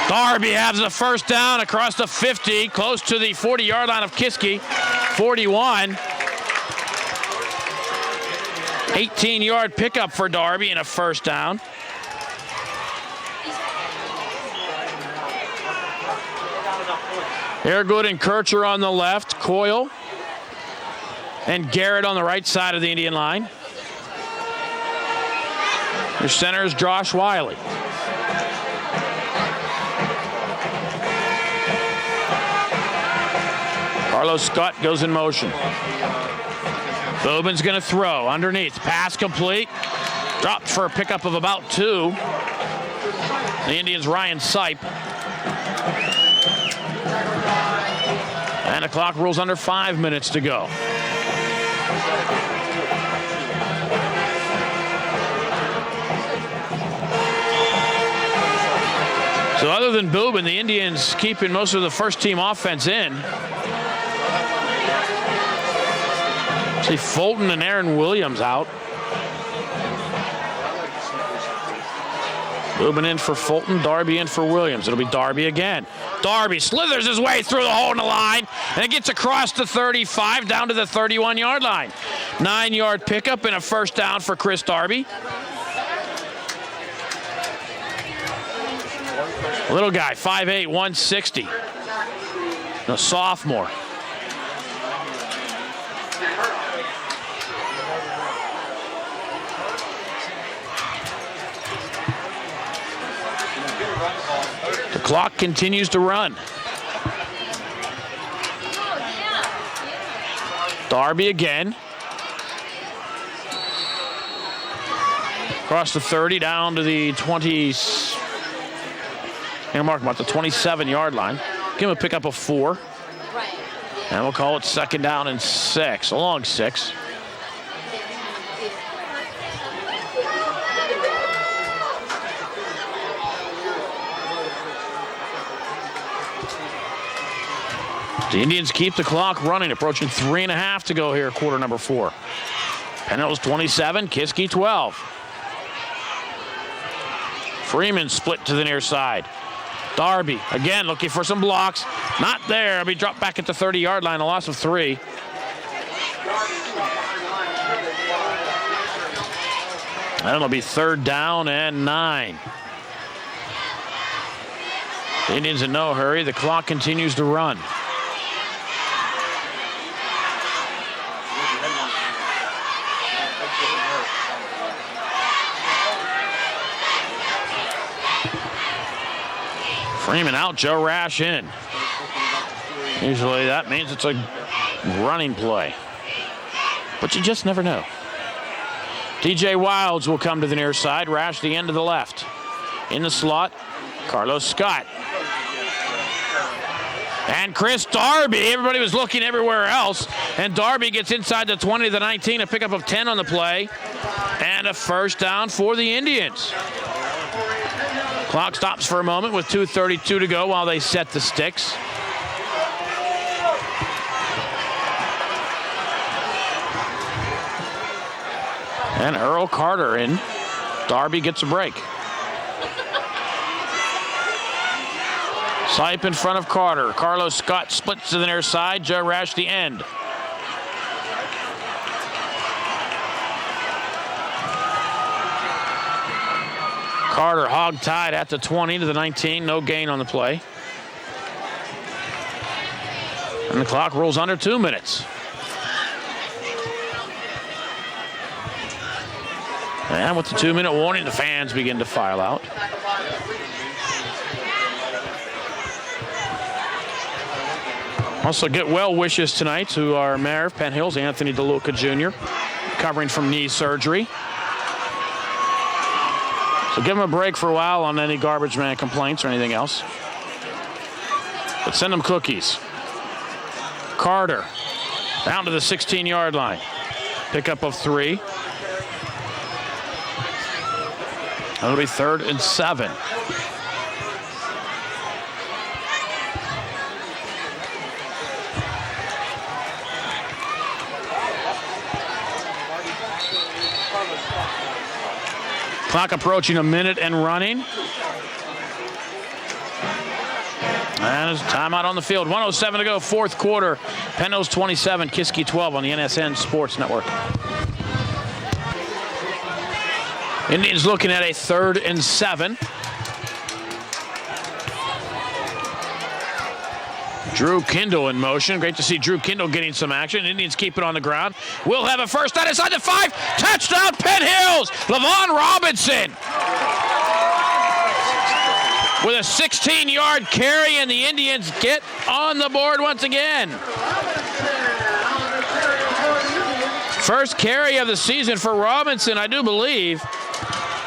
Darby has the first down across the 50, close to the 40-yard line of Kiski. 41. 18-yard pickup for Darby and a first down. Airgood and Kircher on the left, Coyle and Garrett on the right side of the Indian line. Your center is Josh Wiley. Carlos Scott goes in motion. Boobin's going to throw underneath. Pass complete. Dropped for a pickup of about 2. The Indians' Ryan Sipe. And the clock rolls under 5 minutes to go. So other than Boobin, the Indians keeping most of the first-team offense in. See Fulton and Aaron Williams out. Boobin in for Fulton, Darby in for Williams. It'll be Darby again. Darby slithers his way through the hole in the line, and it gets across the 35 down to the 31-yard line. 9-yard pickup and a first down for Chris Darby. Little guy, 5'8", 160. A sophomore. The clock continues to run. Darby again. Across the 30 down to the 20s. Mark about the 27-yard line. Give him a pickup of 4. And we'll call it 2nd down and 6. A long 6. The Indians keep the clock running, approaching 3.5 to go here, quarter number 4. Penn Hills 27, Kiski 12. Freeman split to the near side. Darby, again, looking for some blocks. Not there. It'll be dropped back at the 30-yard line, a loss of 3. And it'll be 3rd down and 9. The Indians in no hurry. The clock continues to run. Freeman out, Joe Rash in. Usually that means it's a running play. But you just never know. DJ Wilds will come to the near side. Rash the end to the left. In the slot, Carlos Scott. And Chris Darby. Everybody was looking everywhere else. And Darby gets inside the 20 to the 19, a pickup of 10 on the play. And a 1st down for the Indians. Clock stops for a moment with 2:32 to go while they set the sticks. And Earl Carter in. Darby gets a break. Sipe in front of Carter. Carlos Scott splits to the near side. Joe Rash the end. Carter hog-tied at the 20 to the 19. No gain on the play. And the clock rolls under 2 minutes. And with the 2-minute warning, the fans begin to file out. Also get well wishes tonight to our mayor of Penn Hills, Anthony DeLuca Jr., recovering from knee surgery. So give him a break for a while on any garbage man complaints or anything else. But send him cookies. Carter down to the 16-yard line. Pickup of 3. That'll be 3rd and 7. Clock approaching a minute and running. And there's timeout on the field. 1:07 to go, 4th quarter. Penn Hills 27, Kiski 12 on the NSN Sports Network. Indians looking at a 3rd and 7. Drew Kindle in motion. Great to see Drew Kindle getting some action. Indians keep it on the ground. We'll have a 1st down inside the 5. Touchdown, Penn Hills. Levon Robinson with a 16-yard carry, and the Indians get on the board once again. First carry of the season for Robinson, I do believe,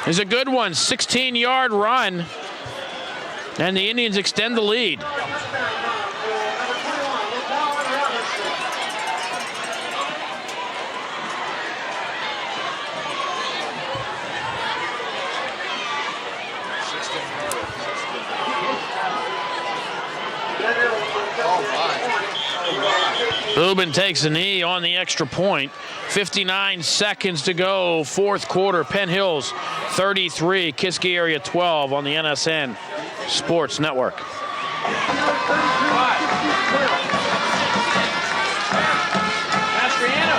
is a good one. 16-yard run, and the Indians extend the lead. Boobin takes a knee on the extra point. 59 seconds to go, 4th quarter. Penn Hills 33, Kiski area 12 on the NSN Sports Network. Mastriano.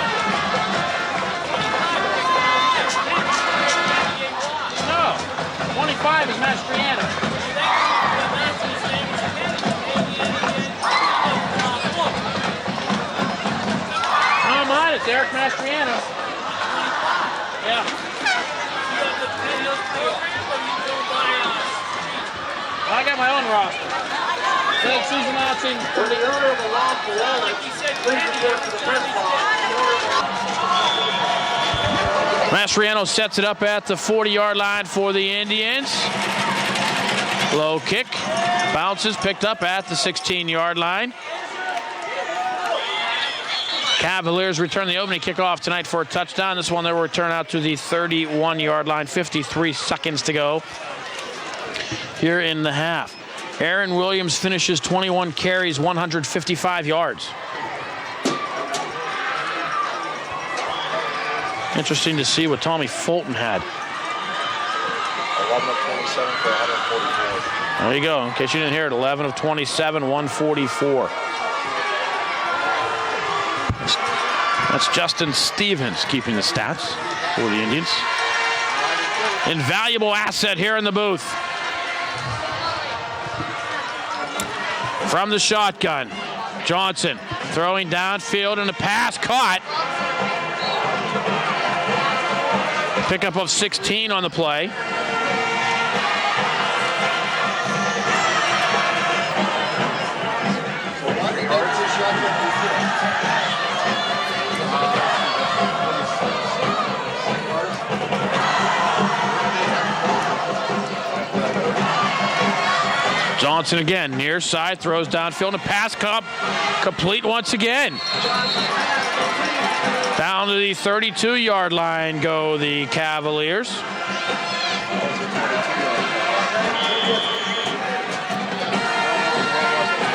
No, 25 is Mastriano. It's Eric Mastriano. Yeah. I got my own roster. Thanks, season announcing. For the owner of the Lofty Wallet, please report to the press box. Mastriano sets it up at the 40-yard line for the Indians. Low kick. Bounces, picked up at the 16-yard line. Cavaliers return the opening kickoff tonight for a touchdown. This one they will return out to the 31-yard line. 53 seconds to go here in the half. Aaron Williams finishes 21 carries, 155 yards. Interesting to see what Tommy Fulton had. 11 of 27 for 144. There you go. In case you didn't hear it, 11 of 27, 144. That's Justin Stevens keeping the stats for the Indians. Invaluable asset here in the booth. From the shotgun, Johnson throwing downfield and a pass caught. Pickup of 16 on the play. Johnson again, near side, throws downfield, and a pass complete once again. Down to the 32-yard line go the Cavaliers.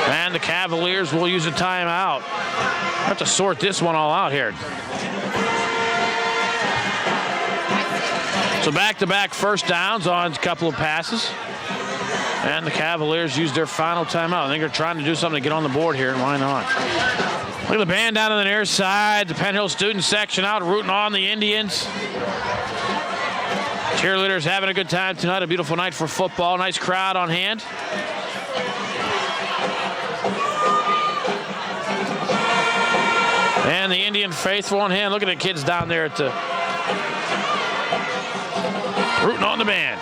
And the Cavaliers will use a timeout. I have to sort this one all out here. So back-to-back first downs on a couple of passes. And the Cavaliers use their final timeout. I think they're trying to do something to get on the board here, and why not? Look at the band down on the near side. The Penn Hill student section out rooting on the Indians. Cheerleaders having a good time tonight. A beautiful night for football. Nice crowd on hand. And the Indian faithful on hand. Look at the kids down there at the rooting on the band.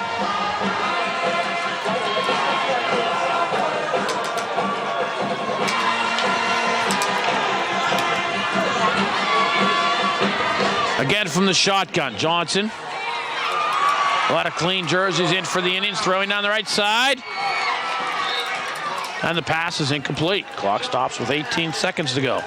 Again from the shotgun, Johnson. A lot of clean jerseys in for the Indians, throwing down the right side. And the pass is incomplete. Clock stops with 18 seconds to go.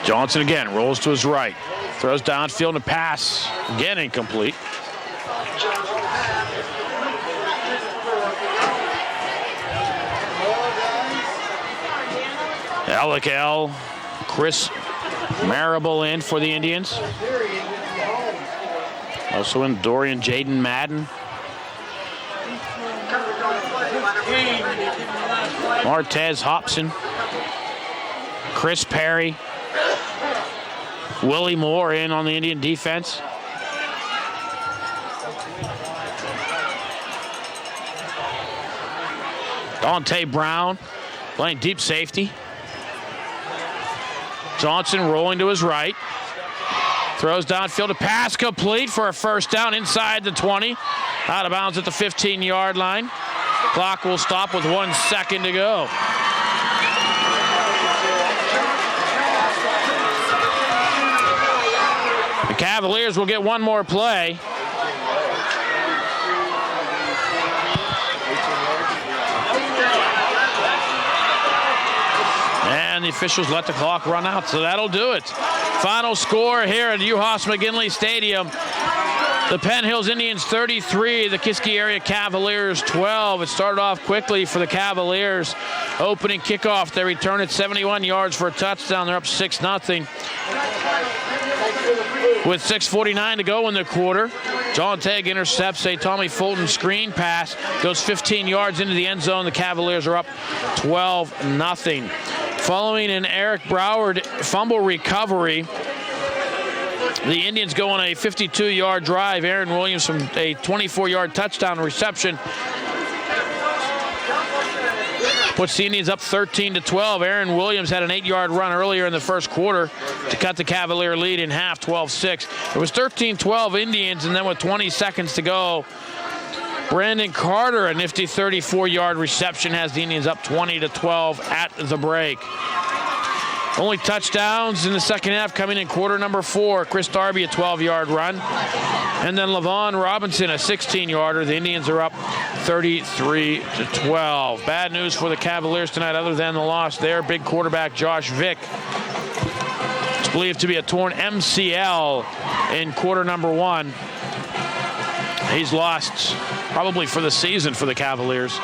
Johnson again rolls to his right, throws downfield and a pass, again incomplete. L. Chris Marable in for the Indians. Also in Dorian Jaden Madden. Martez Hobson. Chris Perry. Willie Moore in on the Indian defense. Dante Brown playing deep safety. Johnson rolling to his right. Throws downfield, a pass complete for a first down inside the 20. Out of bounds at the 15-yard line. Clock will stop with 1 second to go. The Cavaliers will get one more play. And the officials let the clock run out, so that'll do it. Final score here at Uhas McGinley Stadium. The Penn Hills Indians 33, the Kiski area Cavaliers 12. It started off quickly for the Cavaliers. Opening kickoff, they return it 71 yards for a touchdown. They're up 6-0. With 6:49 to go in the quarter, John Tegg intercepts a Tommy Fulton screen pass, goes 15 yards into the end zone. The Cavaliers are up 12-0. Following an Eric Broward fumble recovery, the Indians go on a 52-yard drive. Aaron Williams from a 24-yard touchdown reception puts the Indians up 13-12. Aaron Williams had an 8-yard run earlier in the first quarter to cut the Cavalier lead in half, 12-6. It was 13-12 Indians, and then with 20 seconds to go, Brandon Carter, a nifty 34-yard reception, has the Indians up 20-12 at the break. Only touchdowns in the second half coming in quarter number 4. Chris Darby, a 12-yard run. And then Levon Robinson, a 16-yarder. The Indians are up 33-12. Bad news for the Cavaliers tonight other than the loss there. Big quarterback Josh Vick. It's believed to be a torn MCL in quarter number 1. He's lost probably for the season for the Cavaliers.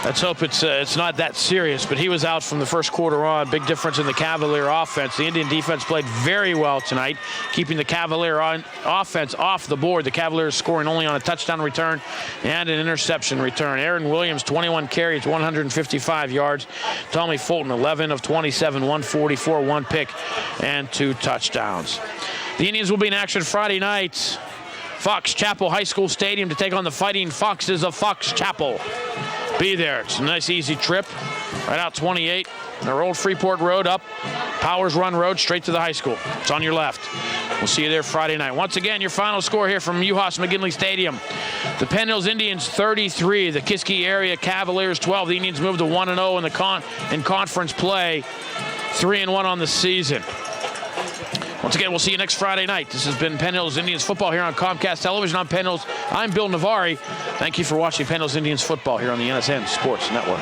Let's hope it's not that serious, but he was out from the first quarter on. Big difference in the Cavalier offense. The Indian defense played very well tonight, keeping the Cavalier offense off the board. The Cavaliers scoring only on a touchdown return and an interception return. Aaron Williams, 21 carries, 155 yards. Tommy Fulton, 11 of 27, 144, 1 pick, and 2 touchdowns. The Indians will be in action Friday night. Fox Chapel High School Stadium to take on the Fighting Foxes of Fox Chapel. Be there. It's a nice, easy trip. Right out 28, their old Freeport Road up Powers Run Road straight to the high school. It's on your left. We'll see you there Friday night. Once again, your final score here from Uhas McGinley Stadium. The Penn Hills Indians 33, the Kiski area Cavaliers 12. The Indians moved to 1-0 in conference play, 3-1 on the season. Once again, we'll see you next Friday night. This has been Penn Hills Indians football here on Comcast Television. I'm Bill Navari. Thank you for watching Penn Hills Indians football here on the NSN Sports Network.